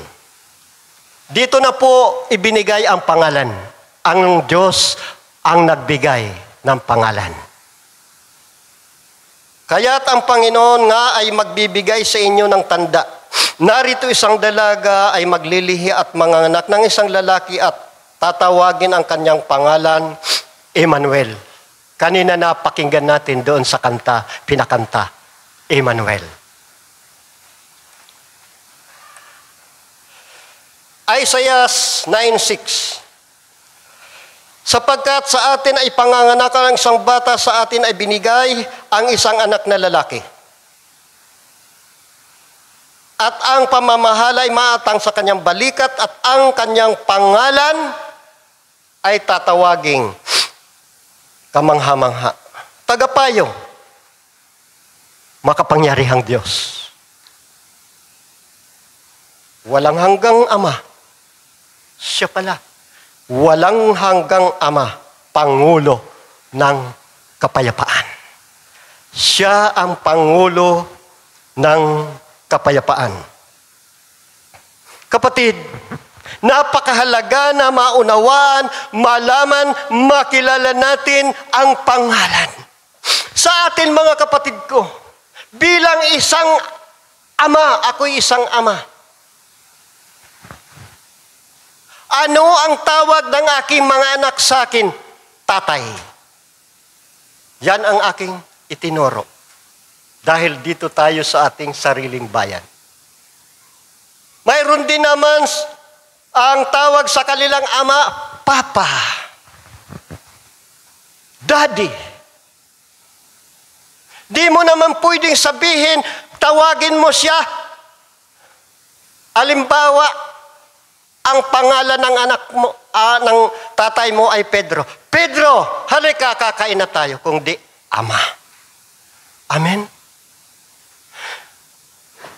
Dito na po ibinigay ang pangalan. Ang Diyos ang nagbigay ng pangalan. Kaya't ang Panginoon nga ay magbibigay sa inyo ng tanda. Narito isang dalaga ay maglilihi at manganganak ng isang lalaki at tatawagin ang kanyang pangalan, Emmanuel. Kanina napakinggan natin doon sa kanta, pinakanta, Emmanuel. Isaiah 9:6. Sapagkat sa atin ay panganganak ang isang bata, sa atin ay binigay ang isang anak na lalaki. At ang pamamahala ay maatang sa kanyang balikat at ang kanyang pangalan ay tatawaging kamangha-mangha. Tagapayo, makapangyarihang Diyos. Walang hanggang Ama. Siya pala. Walang hanggang Ama, Pangulo ng kapayapaan. Siya ang Pangulo ng kapayapaan. Kapatid, napakahalaga na maunawaan, malaman, makilala natin ang pangalan. Sa atin mga kapatid ko, bilang isang ama, ako'y isang ama. Ano ang tawag ng aking mga anak sa akin? Tatay. Yan ang aking itinuro. Dahil dito tayo sa ating sariling bayan. Mayroon din naman ang tawag sa kanilang ama, Papa. Daddy. Di mo naman pwedeng sabihin, tawagin mo siya. Halimbawa, ang pangalan ng anak mo, ng tatay mo ay Pedro. Pedro, halika, kakain na tayo. Kung di, Ama. Amen?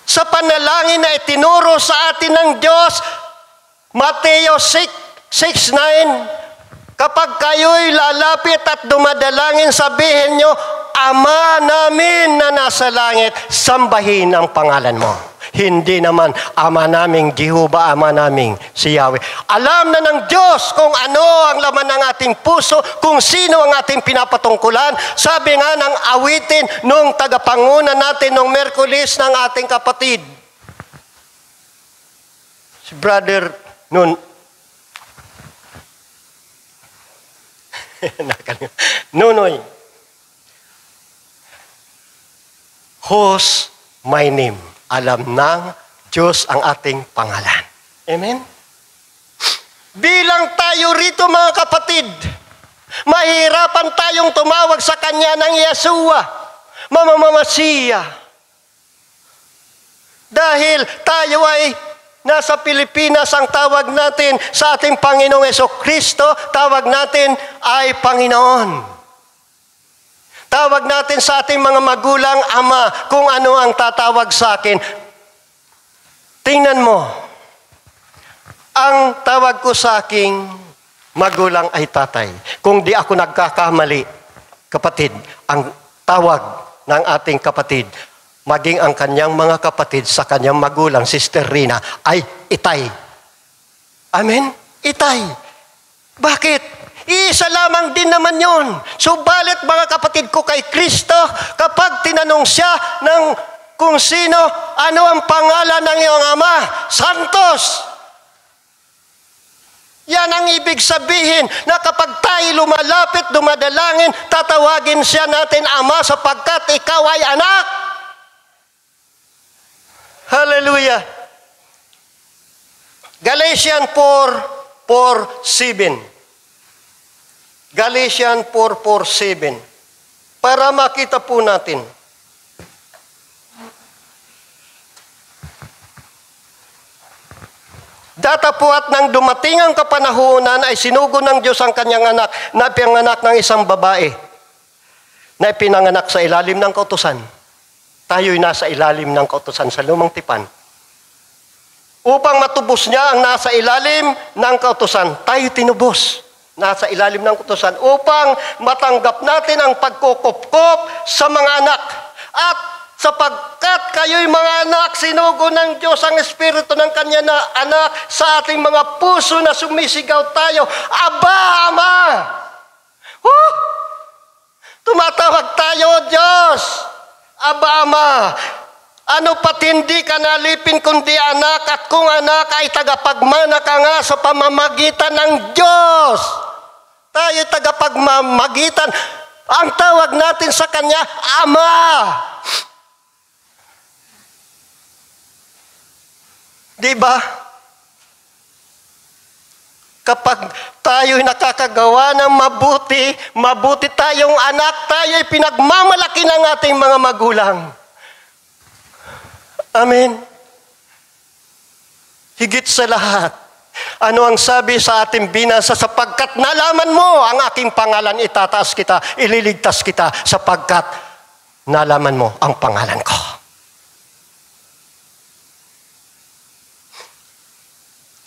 Sa panalangin na itinuro sa atin ng Diyos, Mateo 6:9, kapag kayo'y lalapit at dumadalangin, sabihin nyo, Ama namin na nasa langit, sambahin ang pangalan mo. Hindi naman, Ama naming Jehovah, Ama naming si Yahweh. Alam na ng Diyos kung ano ang laman ng ating puso, kung sino ang ating pinapatungkulan. Sabi nga ng awitin nung tagapanguna natin nung Merkulis ng ating kapatid. Si Brother nun, Nunoy, who's my name? Alam ng Diyos ang ating pangalan. Amen? Bilang tayo rito mga kapatid, mahirapan tayong tumawag sa Kanya ng Yeshua, Mamamasiya. Dahil tayo ay nasa Pilipinas, ang tawag natin sa ating Panginoong Jesucristo, tawag natin ay Panginoon. Tawag natin sa ating mga magulang, Ama, kung ano ang tatawag sa akin. Tingnan mo, ang tawag ko sa aking magulang ay tatay. Kung di ako nagkakamali, kapatid, ang tawag ng ating kapatid, maging ang kanyang mga kapatid sa kanyang magulang, Sister Rina, ay itay. Amen? Itay. Bakit? Iisa lamang din naman yon. Subalit mga kapatid ko kay Kristo, kapag tinanong siya ng kung sino, ano ang pangalan ng iyong ama? Santos. Yan ang ibig sabihin na kapag tayo lumalapit, dumadalangin, tatawagin siya natin Ama sapagkat ikaw ay anak. Hallelujah. Galatians 4:7. Galatians 4:7. Para makita po natin. Datapwat nang dumating ang kapanahunan ay sinugo ng Diyos ang kanyang anak na pinanganak ng isang babae na pinanganak sa ilalim ng kautusan. Tayo'y nasa ilalim ng kautusan sa lumang tipan. Upang matubos niya ang nasa ilalim ng kautusan, tayo tinubos. Nasa ilalim ng kautusan upang matanggap natin ang pagkukupkop sa mga anak. At sapagkat kayo'y mga anak, sinugo ng Diyos ang Espiritu ng Kanya na anak sa ating mga puso na sumisigaw tayo, Aba, Ama! Tumatawag tayo, Diyos! Aba, Ama! Ano pat hindi ka nalipin kundi anak at kung anak ay tagapagmana ka nga sa pamamagitan ng Diyos. Tayo tagapagmamagitan. Ang tawag natin sa Kanya, Ama! Diba? Kapag tayo'y nakakagawa ng mabuti tayong anak, tayo'y pinagmamalaki ng ating mga magulang. Amen. Higit sa lahat, ano ang sabi sa ating binasa? Sapagkat nalaman mo ang aking pangalan, itataas kita, ililigtas kita, sapagkat nalaman mo ang pangalan ko.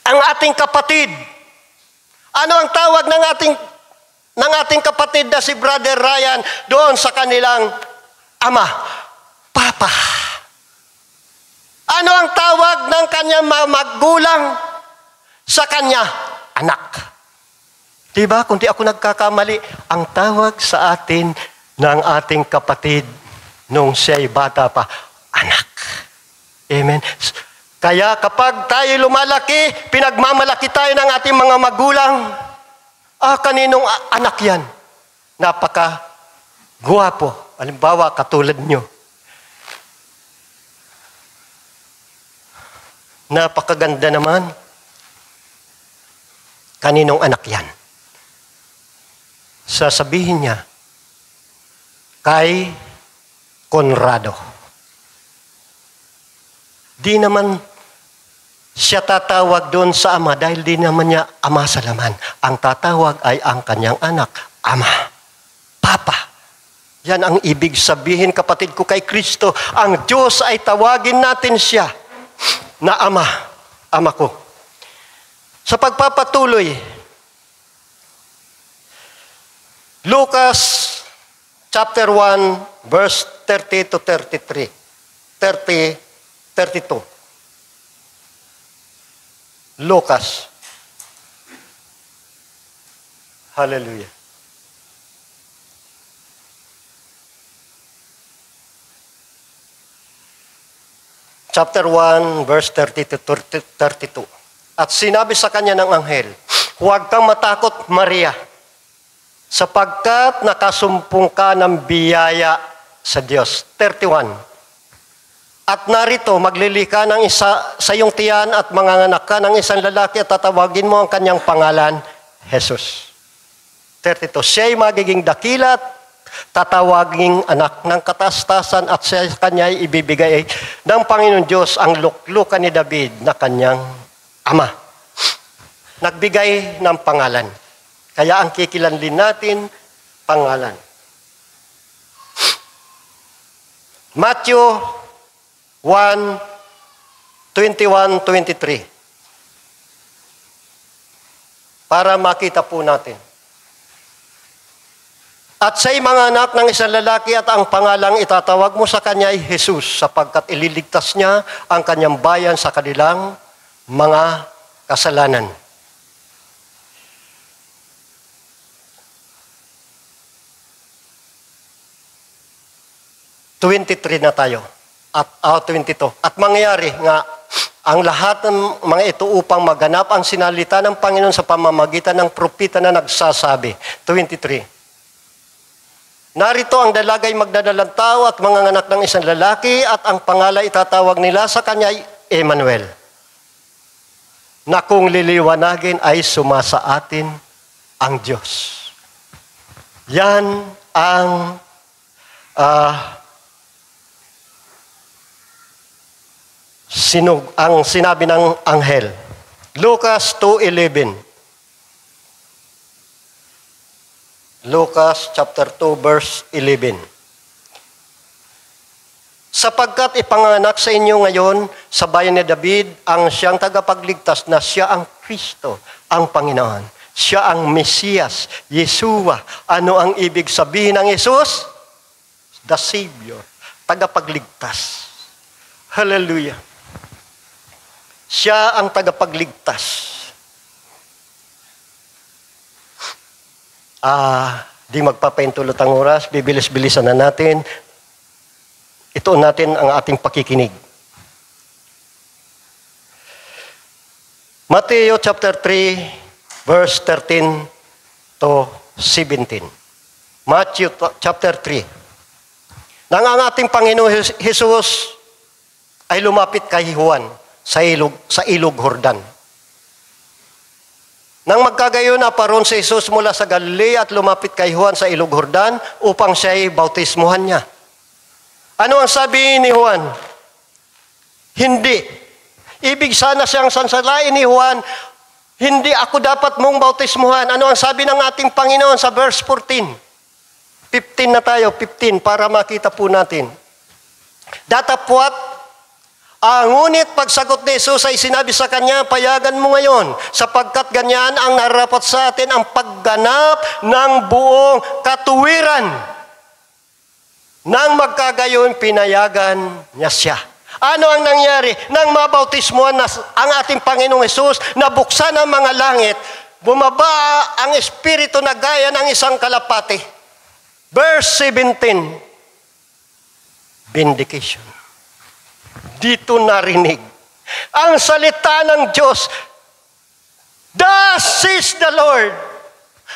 Ang ating kapatid, ano ang tawag ng ating kapatid na si Brother Ryan doon sa kanilang ama? Papa. Ano ang tawag ng kanyang magulang sa kanya? Anak. Diba? Kung di ako nagkakamali, ang tawag sa atin ng ating kapatid nung siya'y bata pa, anak. Amen. Kaya kapag tayo lumalaki, pinagmamalaki tayo ng ating mga magulang, kaninong anak yan? Napaka-guwapo. Halimbawa, katulad nyo. Napakaganda naman. Kaninong anak yan? Sasabihin niya, kay Conrado. Di naman siya tatawag doon sa ama dahil di naman niya ama sa laman. Ang tatawag ay ang kanyang anak, ama, papa. Yan ang ibig sabihin, kapatid ko, kay Kristo. Ang Diyos ay tawagin natin siya na ama, ama ko. Sa pagpapatuloy, Lucas chapter 1, verse 30 to 32. Lucas. Hallelujah. Chapter 1, verse 30 to 32. At sinabi sa kanya ng anghel, huwag kang matakot, Maria, sapagkat nakasumpong ka ng biyaya sa Diyos. 31. At narito, maglilika ng isa sa iyong tiyan at manganganak ka ng isang lalaki at tatawagin mo ang kanyang pangalan, Jesus. 32. Siya'y magiging dakila at tatawaging anak ng katastasan at sa kanya'y ibibigay ng Panginoon Diyos ang luklukan ni David na kanyang ama. Nagbigay ng pangalan. Kaya ang kikilanlin natin, pangalan. Matthew 1:21-23. Para makita po natin. At siya'y mga anak ng isang lalaki at ang pangalang itatawag mo sa kanya ay Jesus, sapagkat ililigtas niya ang kanyang bayan sa kanilang mga kasalanan. '23 na tayo. At 22. At mangyari nga ang lahat ng mga ito upang maganap ang sinalita ng Panginoon sa pamamagitan ng propeta na nagsasabi. 23. Narito ang dalagay magdadalang tao at mga anak ng isang lalaki at ang pangalan itatawag nila sa kanya ay Emmanuel. Na kung liliwanagin ay sumasa atin ang Diyos. Yan ang ang sinabi ng anghel. Lucas 2:11. Lucas chapter 2 verse 11. Sapagkat ipanganak sa inyo ngayon sa bayan ni David ang siyang tagapagligtas na siya ang Kristo, ang Panginoon. Siya ang Mesiyas, Yeshua. Ano ang ibig sabihin ng Jesus? The Savior, tagapagligtas. Hallelujah. Siya ang tagapagligtas. Di magpapaintulot ang oras, bibilis-bilisan na natin. Ito natin ang ating pakikinig. Mateo chapter 3, verse 13 to 17. Matthew chapter 3. Nang ang ating Panginoon Jesus ay lumapit kay Juan sa ilog Jordan. Nang magkagayon na paron si Jesus mula sa Galilea at lumapit kay Juan sa ilog Jordan upang siya ay bautismuhan niya. Ano ang sabi ni Juan? Hindi. Ibig sana siyang sansalain ni Juan, hindi ako dapat mong bautismuhan. Ano ang sabi ng ating Panginoon sa verse 14? 15 na tayo, 15 para makita po natin. Datapwat, ngunit pagsagot ni Jesus ay sinabi sa kanya, payagan mo ngayon, sapagkat ganyan ang nararapat sa atin ang pagganap ng buong katuwiran. Nang magkagayon, pinayagan niya siya. Ano ang nangyari? Nang mabautismuhan na ang ating Panginoong Jesus, nabuksan ang mga langit, bumaba ang Espiritu na gaya ng isang kalapati. Verse 17, vindication. Dito narinig ang salita ng Diyos, thus says the Lord.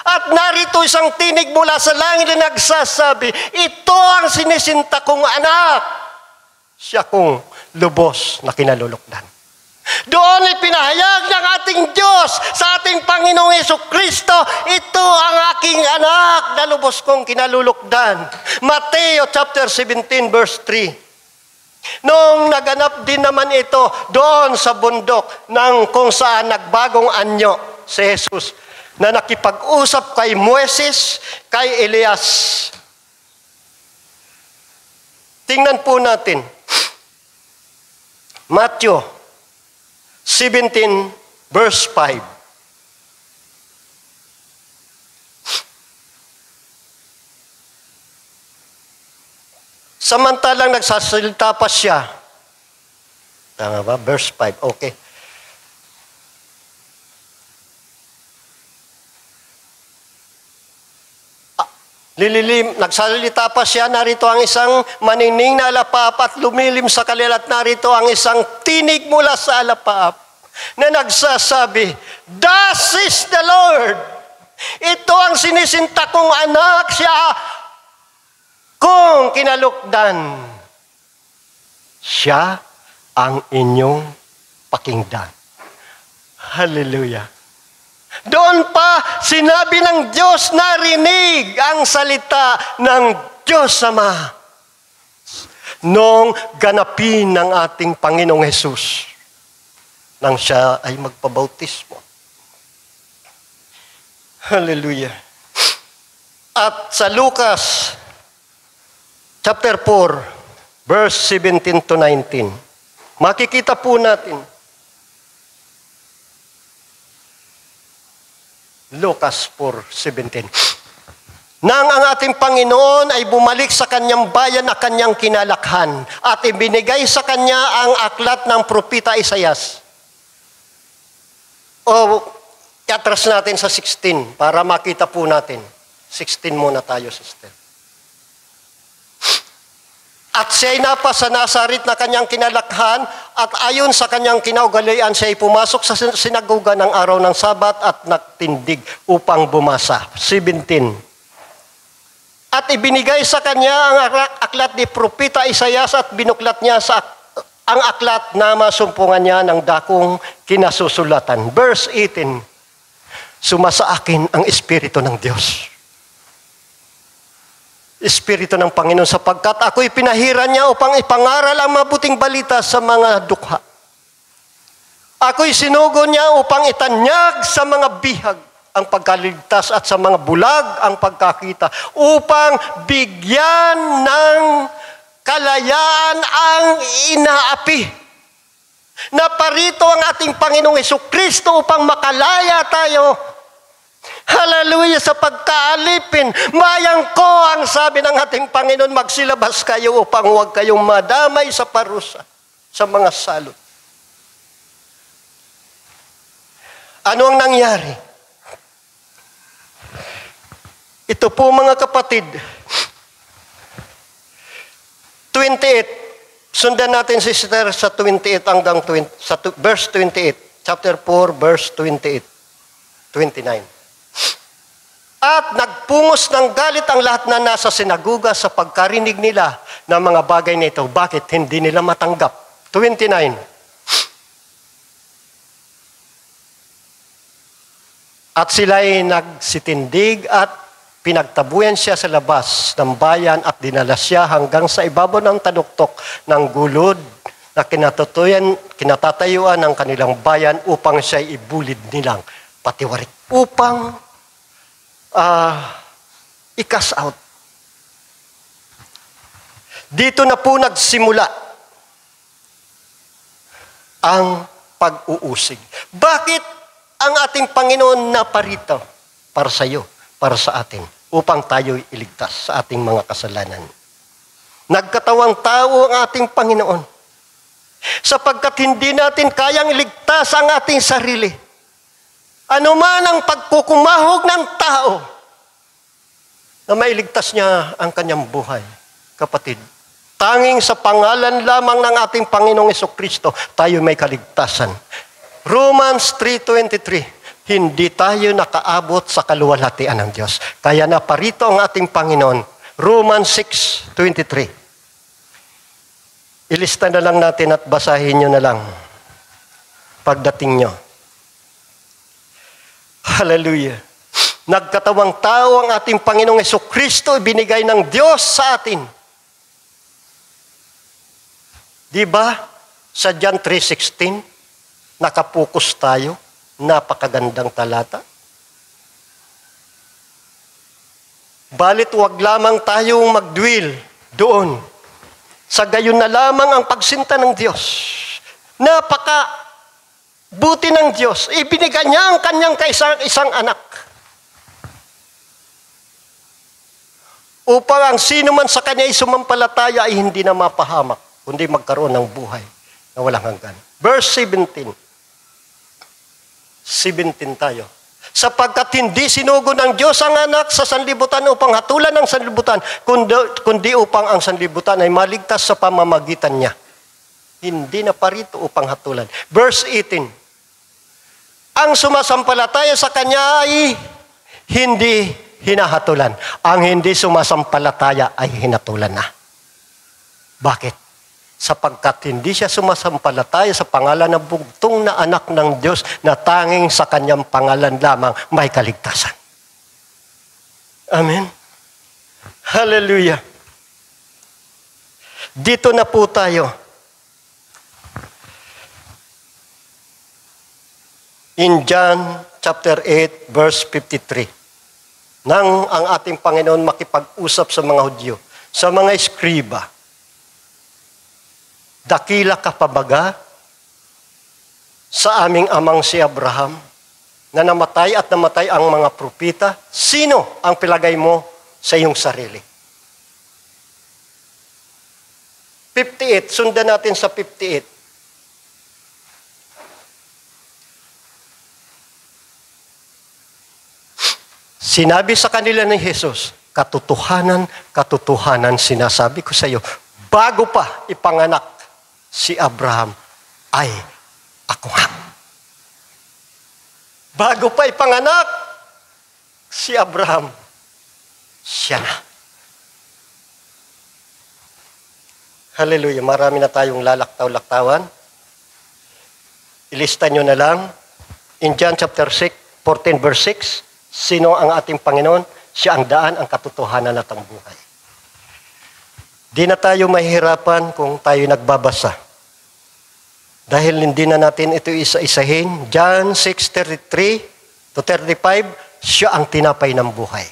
At narito isang tinig mula sa langit na nagsasabi, ito ang sinisinta kong anak. Siya kong lubos na kinalulukdan. Doon ay pinahayag ng ating Diyos sa ating Panginoong Jesucristo, ito ang aking anak na lubos kong kinalulukdan. Mateo chapter 17 verse 3. Noong naganap din naman ito doon sa bundok ng kung saan nagbagong anyo si Jesus na nakipag-usap kay Moises, kay Elias. Tingnan po natin. Matthew 17 verse 5. Samantalang nagsasalita pa siya. Tama ba? Verse 5. Okay. Nagsalita pa siya, narito ang isang manining na alapaap at lumilim sa kanila at narito ang isang tinig mula sa alapaap na nagsasabi, thus is the Lord. Ito ang sinisinta kong anak, siya kung kinalukdan. Siya ang inyong pakinggan. Hallelujah. Doon pa sinabi ng Diyos, narinig ang salita ng Diyos Ama nung ganapin ng ating Panginoong Jesus nang siya ay magpabautismo. Hallelujah. At sa Lucas chapter 4 verse 17 to 19, makikita po natin Lucas 4:17. Nang ang ating Panginoon ay bumalik sa kanyang bayan na kanyang kinalakhan at ibinigay sa kanya ang aklat ng propeta Isaias. Iatras natin sa 16 para makita po natin. 16 muna tayo, sister. At siya'y napa sa Nazaret na kanyang kinalakhan at ayon sa kanyang kinaugalian siya'y pumasok sa sinagoga ng araw ng Sabat at nagtindig upang bumasa. 17. At ibinigay sa kanya ang aklat ni Propeta Isaias at binuklat niya ang aklat na masumpungan niya ng dakong kinasusulatan. Verse 18. Sumasa akin ang Espiritu ng Diyos. Espiritu ng Panginoon sapagkat ako'y pinahiran niya upang ipangaral ang mabuting balita sa mga dukha. Ako'y sinugo niya upang itanyag sa mga bihag ang pagkaligtas at sa mga bulag ang pagkakita upang bigyan ng kalayaan ang inaapi. Naparito ang ating Panginoong Hesukristo upang makalaya tayo. Hallelujah, sa pagkaalipin. Mayang ko ang sabi ng ating Panginoon, magsilabas kayo upang huwag kayong madamay sa parusa, sa mga salot. Ano ang nangyari? Ito po mga kapatid, 28. Sundan natin si Sister sa 28 hanggang verse 28. Chapter 4, verse 28. 29. At nagpungos ng galit ang lahat na nasa sinaguga sa pagkarinig nila ng mga bagay nito. Bakit hindi nila matanggap? 29. At sila'y nagsitindig at pinagtabuyan siya sa labas ng bayan at dinala siya hanggang sa ibabaw ng taduktok ng gulod na kinatatayuan ng kanilang bayan upang siya'y ibulid nilang patiwarik. Upang i-cast out. Dito na po nagsimula ang pag-uusig. Bakit ang ating Panginoon naparito? Para sa iyo, para sa atin, upang tayo'y iligtas sa ating mga kasalanan. Nagkatawang tao ang ating Panginoon sapagkat hindi natin kayang iligtas ang ating sarili. Ano man ang pagkukumahog ng tao na mailigtas niya ang kanyang buhay. Kapatid, tanging sa pangalan lamang ng ating Panginoong Hesukristo, tayo may kaligtasan. Romans 3:23, hindi tayo nakaabot sa kaluwalhatian ng Diyos. Kaya naparito ang ating Panginoon. Romans 6:23. Ilista na lang natin at basahin nyo na lang pagdating nyo. Hallelujah. Nagkatawang tao ang ating Panginoong Hesukristo, ibinigay ng Diyos sa atin. Diba? Sa John 3:16, nakapokus tayo. Napakagandang talata. Balit wag lamang tayong magdwell doon. Sa gayon na lamang ang pagsinta ng Diyos. Buti ng Diyos, ibinigay niya ang kanyang isang anak. Upang ang sino man sa kanya ay sumampalataya ay hindi na mapahamak, kundi magkaroon ng buhay na walang hanggan. Verse 17. 17 tayo. Sapagkat hindi sinugo ng Diyos ang anak sa sanlibutan upang hatulan ng sanlibutan, kundi upang ang sanlibutan ay maligtas sa pamamagitan niya. Hindi na parito upang hatulan. Verse 18. Ang sumasampalataya sa Kanya ay hindi hinahatulan. Ang hindi sumasampalataya ay hinatulan na. Bakit? Sapagkat hindi siya sumasampalataya sa pangalan ng bugtong na anak ng Diyos na tanging sa Kanyang pangalan lamang may kaligtasan. Amen? Hallelujah! Dito na po tayo. In John chapter 8, verse 53, nang ang ating Panginoon makipag-usap sa mga Hudyo, sa mga eskriba, dakila ka pa baga sa aming amang si Abraham, na namatay at namatay ang mga propeta? Sino ang pilagay mo sa iyong sarili? 58, sundan natin sa 58. Sinabi sa kanila ni Jesus, katotohanan, katotohanan, sinasabi ko sa iyo, bago pa ipanganak si Abraham, ay ako nga. Bago pa ipanganak si Abraham, siya na. Hallelujah. Marami na tayong lalaktaw-laktawan. Ilista nyo na lang. In John chapter 6, 14 verse 6, sino ang ating Panginoon? Siya ang daan, ang katotohanan at ang buhay. Di na tayo mahihirapan kung tayo nagbabasa. Dahil hindi na natin ito isa-isahin. John 6:33 to 35, siya ang tinapay ng buhay.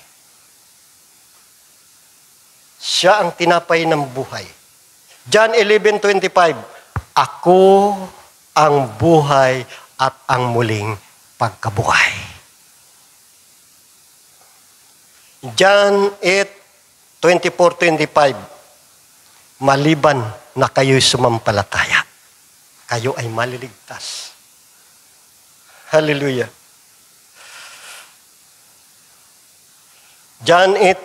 Siya ang tinapay ng buhay. John 11:25, ako ang buhay at ang muling pagkabuhay. John 8:24-25, maliban na kayo'y sumampalataya, kayo ay maliligtas. Hallelujah. John 1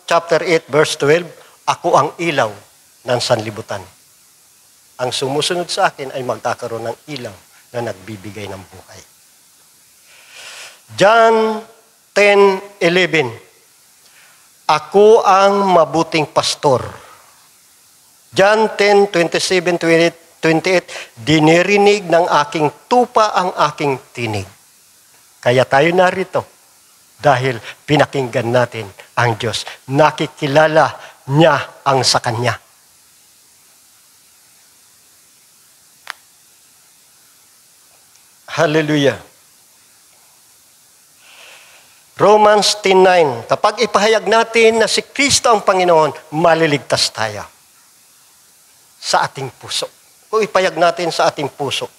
chapter 8 verse 12, ako ang ilaw ng sanlibutan. Ang sumusunod sa akin ay magkakaroon ng ilaw na nagbibigay ng buhay. John 10:11, ako ang mabuting pastor. John 10:27-28, dinirinig ng aking tupa ang aking tinig. Kaya tayo narito dahil pinakinggan natin ang Diyos. Nakikilala niya ang sa Kanya. Hallelujah. Romans 10:9, kapag ipahayag natin na si Kristo ang Panginoon, maliligtas tayo sa ating puso. Kung ipahayag natin sa ating puso.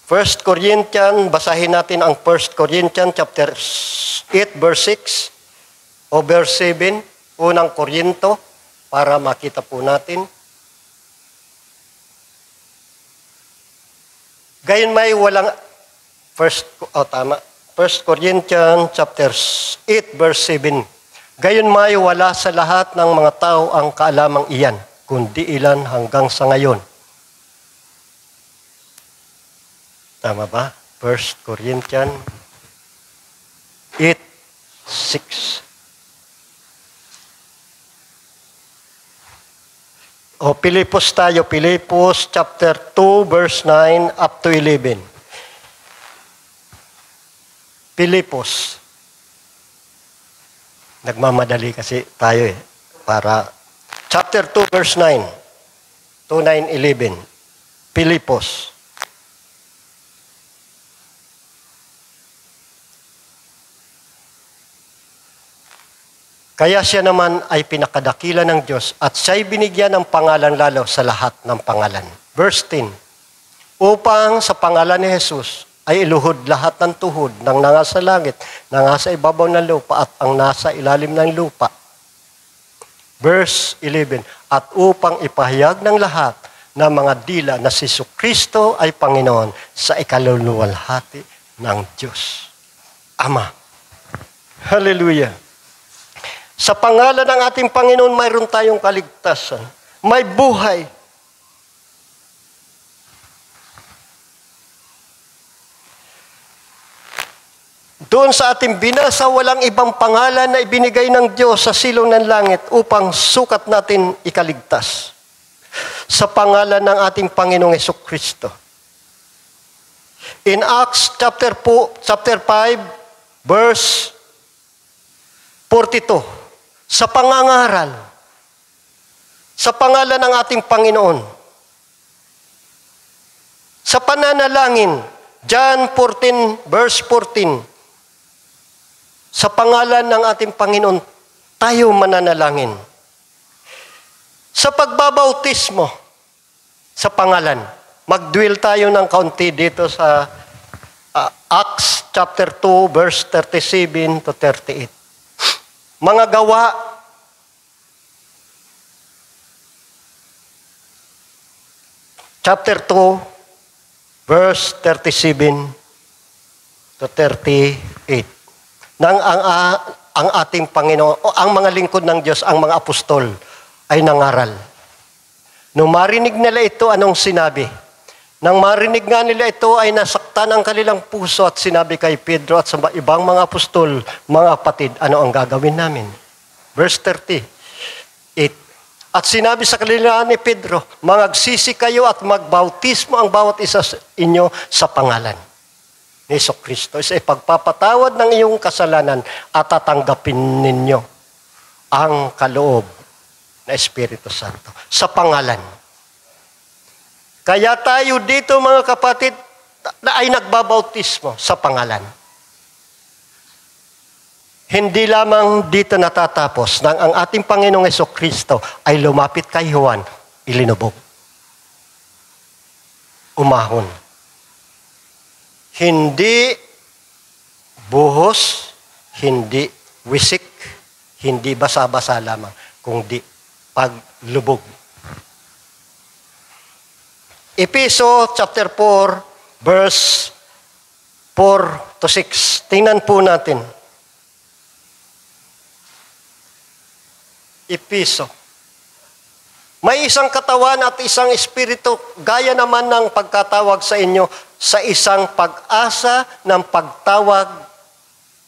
First Corinthians, basahin natin ang 1 Corinthians chapter 8 verse 6 o verse 7, unang Korinto, para makita po natin. Gayon may walang, 1 Corinthians chapter 8 verse 7, gayon may wala sa lahat ng mga tao ang kaalamang iyan, kundi ilan hanggang sa ngayon. Tama ba? 1 Corinthians 8:6. O Pilipos tayo, Pilipos chapter 2 verse 9 up to 11. Pilipos. Nagmamadali kasi tayo para chapter 2 verse 9 to 9:11. Pilipos. Kaya siya naman ay pinakadakila ng Diyos at siya'y binigyan ng pangalan lalo sa lahat ng pangalan. Verse 10, upang sa pangalan ni Jesus ay iluhod lahat ng tuhod ng nangasa langit, nangasa ibabaw ng lupa at ang nasa ilalim ng lupa. Verse 11, at upang ipahayag ng lahat ng mga dila na si Kristo ay Panginoon sa ikaluluwalhati ng Diyos Ama. Hallelujah. Sa pangalan ng ating Panginoon, mayroon tayong kaligtasan. May buhay. Doon sa ating binasa, walang ibang pangalan na ibinigay ng Diyos sa silong ng langit upang sukat natin ikaligtas. Sa pangalan ng ating Panginoong Jesucristo. In Acts chapter 5, verse 42, sa pangangaral, sa pangalan ng ating Panginoon, sa pananalangin, John 14, verse 14, sa pangalan ng ating Panginoon, tayo mananalangin. Sa pagbabautismo, sa pangalan, mag-dwell tayo ng kaunti dito sa Acts chapter 2, verse 37 to 38. Mga gawa, chapter 2, verse 37 to 38. Nang ang ating Panginoon, o ang mga lingkod ng Diyos, ang mga apostol, ay nangaral. Nung marinig nila ito, anong sinabi? Nang marinig nga nila ito, ay nasaktan ang kanilang puso at sinabi kay Pedro at sa ibang mga apostol, mga kapatid, ano ang gagawin namin? Verse 38. At sinabi sa kanila ni Pedro, mangagsisi kayo at magbautismo ang bawat isa sa inyo sa pangalan ni Jesucristo. Sa ipagpapatawad ng iyong kasalanan at tatanggapin ninyo ang kaloob na Espiritu Santo sa pangalan. Kaya tayo dito mga kapatid na ay nagbabautismo sa pangalan. Hindi lamang dito natatapos nang ang ating Panginoong Jesucristo ay lumapit kay Juan, ilinubog. Umahon. Hindi buhos, hindi wisik, hindi basa-basa lamang, kundi paglubog. Efeso chapter 4, verse 4 to 6. Tingnan po natin. Efeso. May isang katawan at isang espiritu, gaya naman ng pagkatawag sa inyo sa isang pag-asa ng pagtawag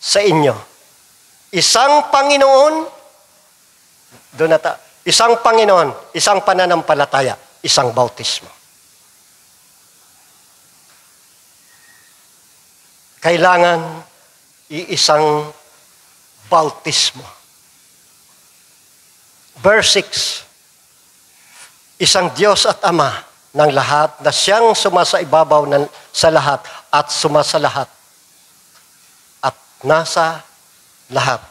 sa inyo. Isang Panginoon, isang Panginoon, isang pananampalataya, isang bautismo. Kailangan iisang bautismo. Verse 6, isang Diyos at Ama ng lahat na siyang sumasaibabaw sa lahat at sumasalahat at nasa lahat.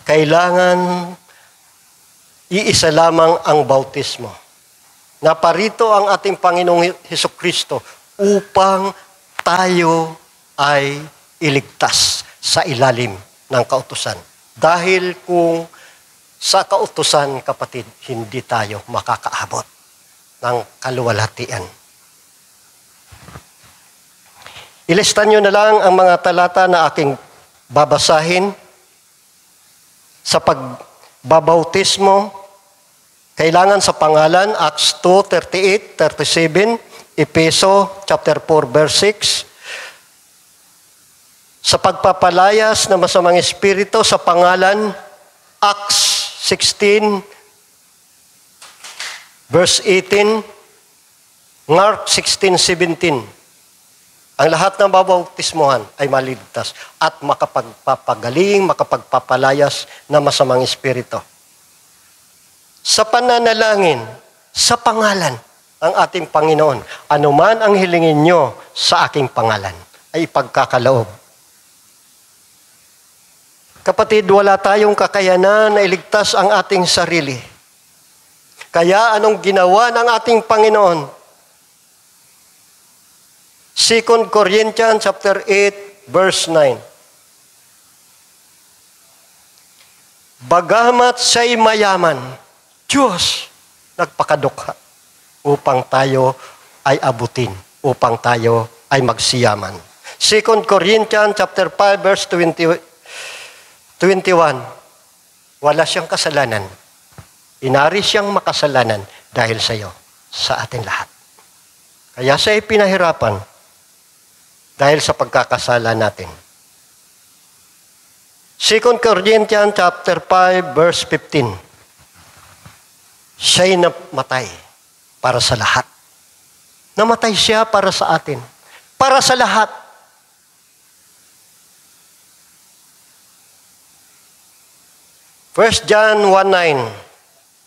Kailangan iisa lamang ang bautismo. Naparito ang ating Panginoong Hesukristo upang tayo ay iligtas sa ilalim ng kautusan. Dahil kung sa kautusan, kapatid, hindi tayo makakaabot ng kaluwalhatian. Ilista nyo na lang ang mga talata na aking babasahin sa pagbabautismo. Kailangan sa pangalan, Acts 2, 38, 37, Efeso chapter 4, verse 6. Sa pagpapalayas ng masamang espiritu sa pangalan, Acts 16, verse 18, Mark 16, 17. Ang lahat ng babautismohan ay maliligtas at makapagpapagaling, makapagpapalayas na masamang espiritu. Sa pananalangin, sa pangalan ng ating Panginoon, anuman ang hilingin nyo sa aking pangalan, ay ipagkakaloob. Kapatid, wala tayong kakayanan na iligtas ang ating sarili. Kaya anong ginawa ng ating Panginoon? 2 Corinthians chapter 8, verse 9. Bagamat siya'y mayaman, Diyos nagpakadukha upang tayo ay abutin, upang tayo ay magsiyaman. 2 Corinthians chapter 5, verse 21, wala siyang kasalanan. Inari siyang makasalanan dahil sa iyo, sa atin lahat. Kaya siya ay pinahirapan dahil sa pagkakasala natin. 2 Corinthians chapter 5, verse 15. Siya'y namatay para sa lahat. Namatay siya para sa atin. Para sa lahat. 1 John 1:9,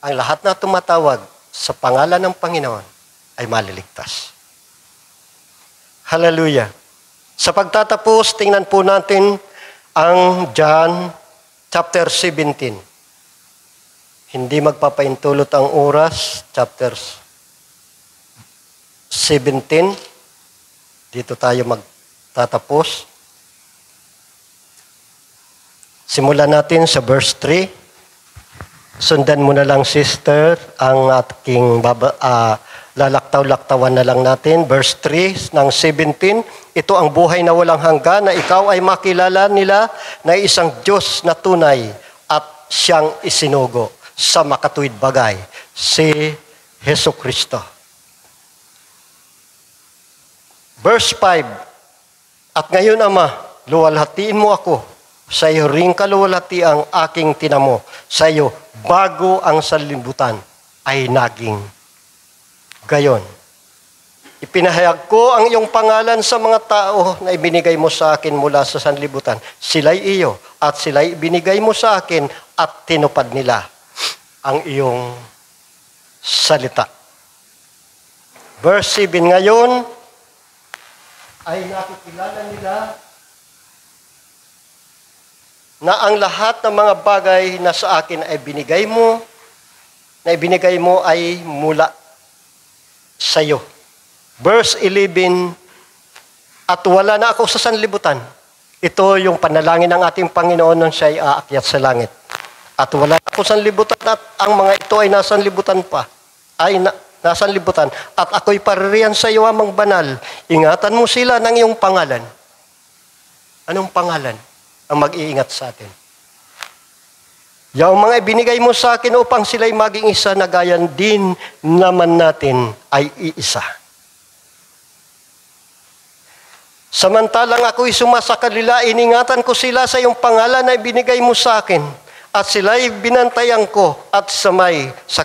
ang lahat na tumatawag sa pangalan ng Panginoon ay maliligtas. Hallelujah. Sa pagtatapos, tingnan po natin ang John chapter 17. Hindi magpapaintulot ang oras, chapter 17. Dito tayo magtatapos. Simulan natin sa verse 3. Sundan mo na lang, sister, ang aking Lalaktaw-laktawan na lang natin. Verse 3 ng 17, ito ang buhay na walang hanggan na ikaw ay makilala nila na isang Diyos na tunay at siyang isinugo sa makatuwid bagay, si Hesus Kristo. Verse 5, at ngayon, Ama, luwalhatiin mo ako sa iyo ring kaluwalhati ang aking tinamo sa iyo bago ang sanlibutan ay naging gayon. Ipinahayag ko ang iyong pangalan sa mga tao na ibinigay mo sa akin mula sa sanlibutan. Sila'y iyo at sila'y ibinigay mo sa akin at tinupad nila ang iyong salita. Verse 7, ngayon ay nakikilala nila na ang lahat ng mga bagay na sa akin ay ibinigay mo ay mula sa iyo. Verse 11, at wala na ako sa sanlibutan. Ito yung panalangin ng ating Panginoon nung siya ay aakyat sa langit. At wala na ako sa sanlibutan at ang mga ito ay nasa libutan pa. Nasa libutan. At ako'y paririyan sa iyo, Amang Banal. Ingatan mo sila ng iyong pangalan. Anong pangalan ang mag-iingat sa atin? Yung mga ibinigay mo sa akin upang sila'y maging isa na gayan din naman natin ay iisa. Samantalang ako'y sumasa kanila, iningatan ko sila sa iyong pangalan na ibinigay mo sa akin at sila'y binantayan ko at sa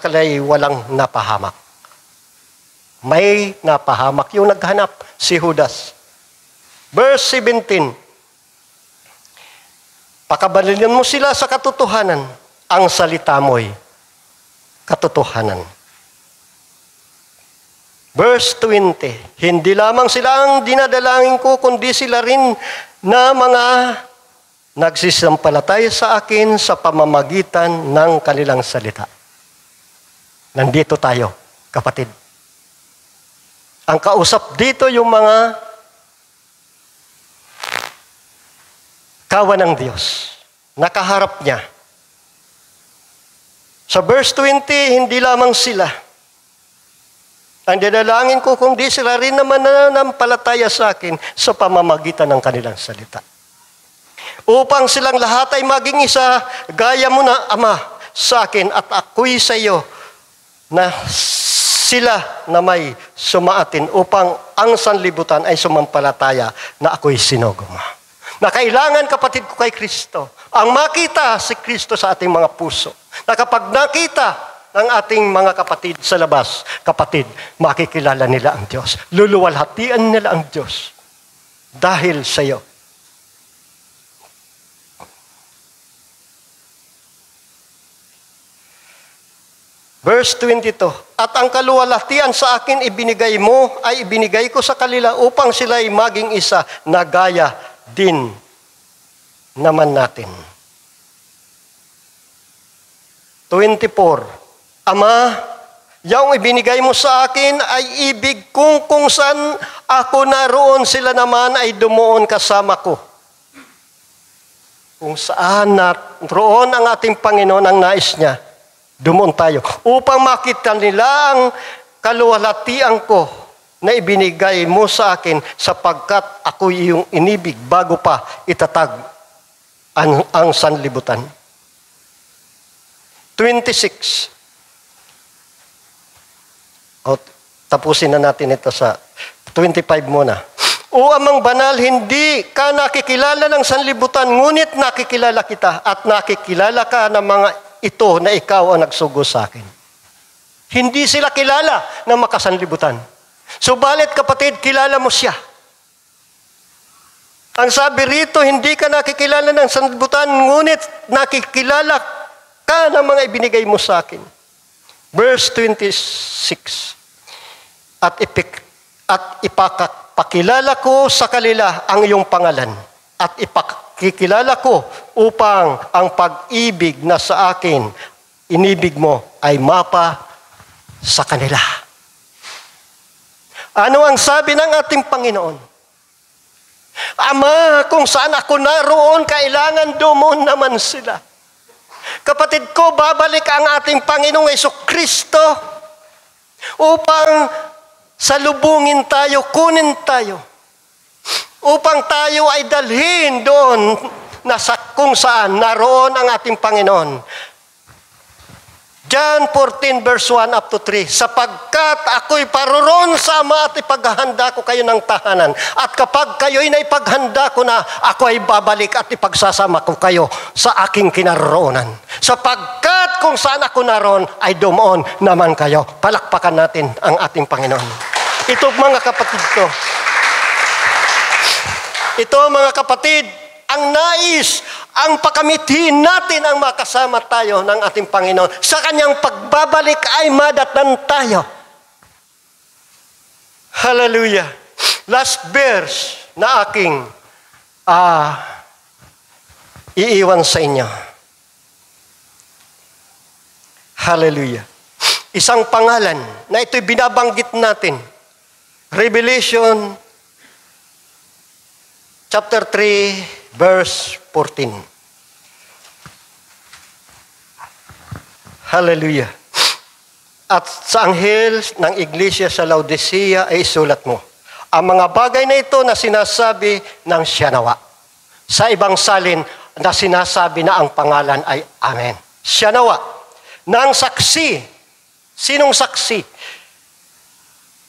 kalay walang napahamak. May napahamak yung naghanap, si Judas. Verse 17, pakabalilin mo sila sa katotohanan, ang salita mo'y katotohanan. Verse 20, hindi lamang sila ang dinadalangin ko, kundi sila rin na mga nagsisampalataya sa akin sa pamamagitan ng kanilang salita. Nandito tayo, kapatid. Ang kausap dito yung mga kawan ng Diyos. Nakaharap niya. Sa verse 20, hindi lamang sila. Ang dinalangin ko kung di sila rin naman nananampalataya sa akin sa pamamagitan ng kanilang salita. Upang silang lahat ay maging isa, gaya mo na, Ama, sa akin at ako'y sa iyo, na sila na may sumaatin upang ang sanlibutan ay sumampalataya na ako'y sinugo mo. Na kailangan, kapatid ko kay Kristo, ang makita si Kristo sa ating mga puso. Na kapag nakita ng ating mga kapatid sa labas, kapatid, makikilala nila ang Diyos. Luluwalhatian nila ang Diyos dahil sa iyo. Verse 22, at ang kaluwalhatian sa akin ibinigay mo ay ibinigay ko sa kanila upang sila ay maging isa na gaya din naman natin. 24, Ama, yung ibinigay mo sa akin ay ibig kung saan ako naroon, sila naman ay dumuon kasama ko. Kung saan naroon ang ating Panginoon ang nais niya, dumuon tayo. Upang makita nila ang kaluwalhatian ko na ibinigay mo sa akin sapagkat ako iyong inibig bago pa itatag ang sanlibutan. 26. Tapusin na natin ito sa 25 muna. O Amang Banal, hindi ka nakikilala ng sanlibutan, ngunit nakikilala kita at nakikilala ka ng mga ito na ikaw ang nagsugo sa akin. Hindi sila kilala ng makasanlibutan. Subalit, kapatid, kilala mo siya. Ang sabi rito, hindi ka nakikilala ng sanlibutan, ngunit nakikilala ka ng mga ibinigay mo sa akin. Verse 26. At ipakilala ko sa kanila ang iyong pangalan. At ipakikilala ko upang ang pag-ibig na sa akin, inibig mo ay mapa sa kanila. Ano ang sabi ng ating Panginoon? Ama, kung saan ako naroon, kailangan doon naman sila. Kapatid ko, babalik ang ating Panginoong Jesucristo upang salubungin tayo, kunin tayo, upang tayo ay dalhin doon na kung saan naroon ang ating Panginoon. John 14 verse 1 up to 3, sapagkat ako'y paroroon sa Ama at ipaghahanda ko kayo ng tahanan. At kapag kayo'y naipaghanda ko na, ako ay babalik at ipagsasama ko kayo sa aking kinaroroonan. Sapagkat kung saan ako naroon, ay dumoon naman kayo. Palakpakan natin ang ating Panginoon. Ito mga kapatid ko. Ito mga kapatid, ang nais, ang pakamithin natin ang makasama tayo ng ating Panginoon. Sa kanyang pagbabalik ay madatnan tayo. Hallelujah. Last verse na aking iiwan sa inyo. Hallelujah. Isang pangalan na ito'y binabanggit natin. Revelation chapter 3, verse 14. Hallelujah. At sa anghel ng iglesia sa Laodicea ay isulat mo, ang mga bagay na ito na sinasabi ng siya nawa. Sa ibang salin na sinasabi na ang pangalan ay Amen. Siya nawa. Nang saksi. Sinong saksi?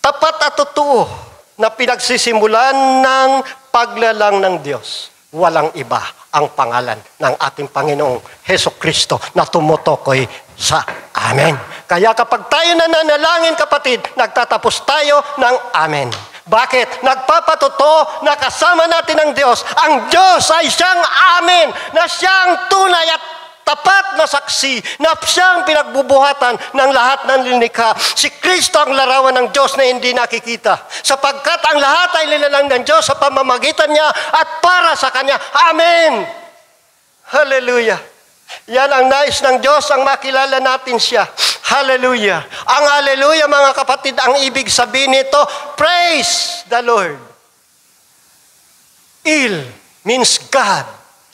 Tapat at totoo na pinagsisimulan ng paglalang ng Diyos. Walang iba ang pangalan ng ating Panginoong Hesukristo na tumutukoy sa Amen. Kaya kapag tayo nananalangin, kapatid, nagtatapos tayo ng Amen. Bakit? Nagpapatotoo na kasama natin ang Diyos. Ang Diyos ay siyang Amen, na siyang tunay at tapat na saksi, na siyang pinagbubuhatan ng lahat ng linikha. Si Kristo ang larawan ng Diyos na hindi nakikita. Sapagkat ang lahat ay nilalang ng Diyos sa pamamagitan niya at para sa Kanya. Amen! Hallelujah! Yan ang nais ng Diyos, ang makilala natin siya. Hallelujah! Ang hallelujah, mga kapatid, ang ibig sabihin nito, praise the Lord. Il means God.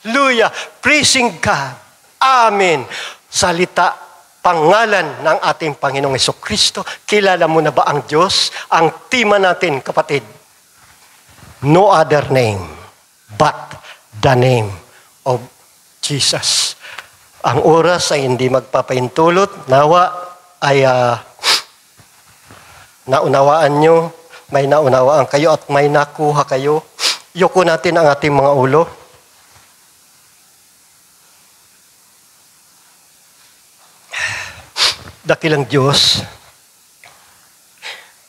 Hallelujah! Praising God. Amen. Salita, pangalan ng ating Panginoong Hesukristo. Kilala mo na ba ang Diyos? Ang tema natin, kapatid, no other name but the name of Jesus. Ang oras ay hindi magpapaintulot. Nawa ay naunawaan nyo, may naunawaan kayo at may nakuha kayo. Yuko natin ang ating mga ulo. Dakilang Diyos,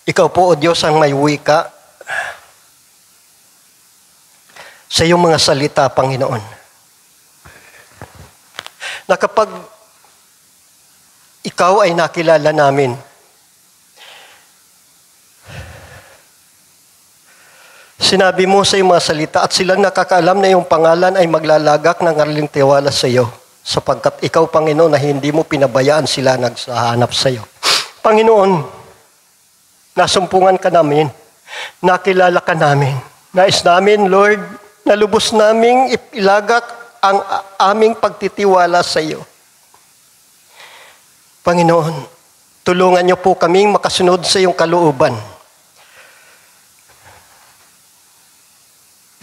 ikaw po, O Diyos, ang may wika sa iyong mga salita, Panginoon, na kapag ikaw ay nakilala namin, sinabi mo sa iyong mga salita at silang nakakaalam na iyong pangalan ay maglalagak ng araling tiwala sa iyo. Sapagkat ikaw, Panginoon, na hindi mo pinabayaan sila nagsahanap sa iyo. Panginoon, nasumpungan ka namin, nakilala ka namin, nais namin, Lord, na lubos naming ilagak ang aming pagtitiwala sa iyo. Panginoon, tulungan niyo po kaming makasunod sa iyong kalooban.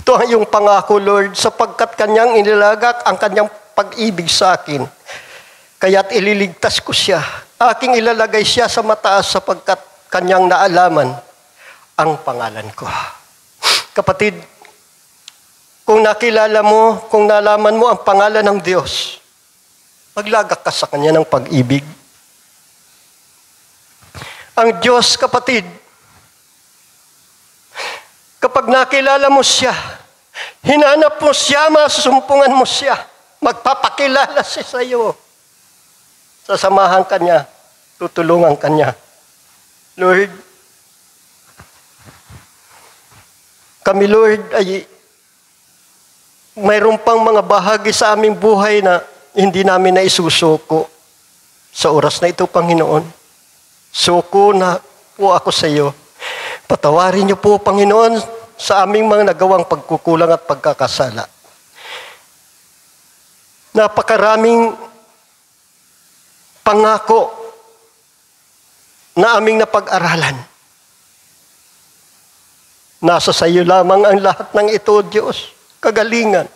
Ito ang iyong pangako, Lord, sapagkat kanyang inilagak ang kanyang pag-ibig sa akin. Kaya't ililigtas ko siya. Aking ilalagay siya sa mataas sapagkat kanyang naalaman ang pangalan ko. Kapatid, kung nakilala mo, kung nalaman mo ang pangalan ng Diyos, maglagak ka sa kanya ng pag-ibig. Ang Diyos, kapatid, kapag nakilala mo siya, hinanap mo siya, masusumpungan mo siya, magpapakilala siya sa iyo. Sasamahan ka niya, tutulungan ka niya. Lord, kami, Lord, ay mayroon pang mga bahagi sa aming buhay na hindi namin naisusuko. Sa oras na ito, Panginoon, suko na po ako sa iyo. Patawarin niyo po, Panginoon, sa aming mga nagawang pagkukulang at pagkakasala. Napakaraming pangako na aming napag-aralan. Nasa sa iyo lamang ang lahat ng ito, Diyos. Kagalingan.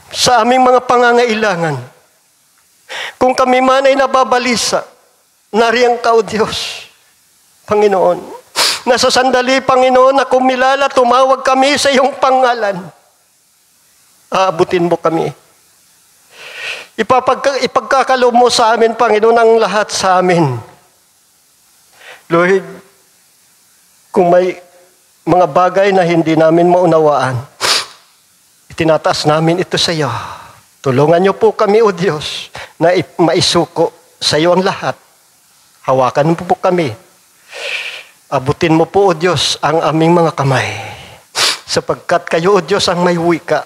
Sa aming mga pangangailangan. Kung kami man ay nababalisa, nariyan ka, O Diyos, Panginoon. Nasa sandali, Panginoon, na kumilala, tumawag kami sa iyong pangalan. Aabutin mo kami. Ipagkakaloob mo sa amin, Panginoon, ang lahat sa amin. Lord, kung may mga bagay na hindi namin maunawaan, itinataas namin ito sa iyo. Tulungan niyo po kami, O Diyos, na maisuko sa iyo ang lahat. Hawakan mo po kami. Abutin mo po, O Diyos, ang aming mga kamay. Sapagkat kayo, O Diyos, ang may wika.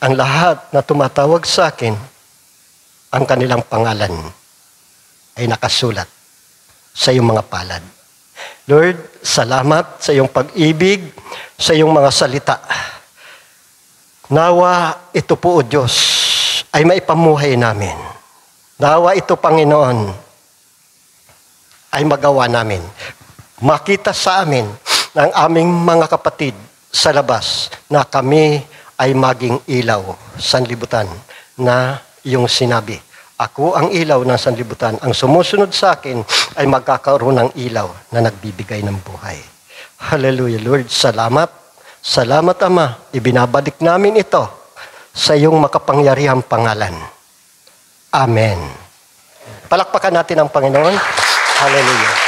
Ang lahat na tumatawag sa akin, ang kanilang pangalan ay nakasulat sa iyong mga palad. Lord, salamat sa iyong pag-ibig, sa iyong mga salita. Nawa ito po, O Diyos, ay maipamuhay namin. Nawa ito, Panginoon, ay magawa namin. Makita sa amin ng aming mga kapatid sa labas na kami ay maging ilaw sa sanlibutan na iyong sinabi. Ako ang ilaw ng sanlibutan. Ang sumusunod sa akin ay magkakaroon ng ilaw na nagbibigay ng buhay. Hallelujah, Lord. Salamat. Salamat, Ama. Ibinabalik namin ito sa iyong makapangyarihang pangalan. Amen. Palakpakan natin ang Panginoon. Hallelujah.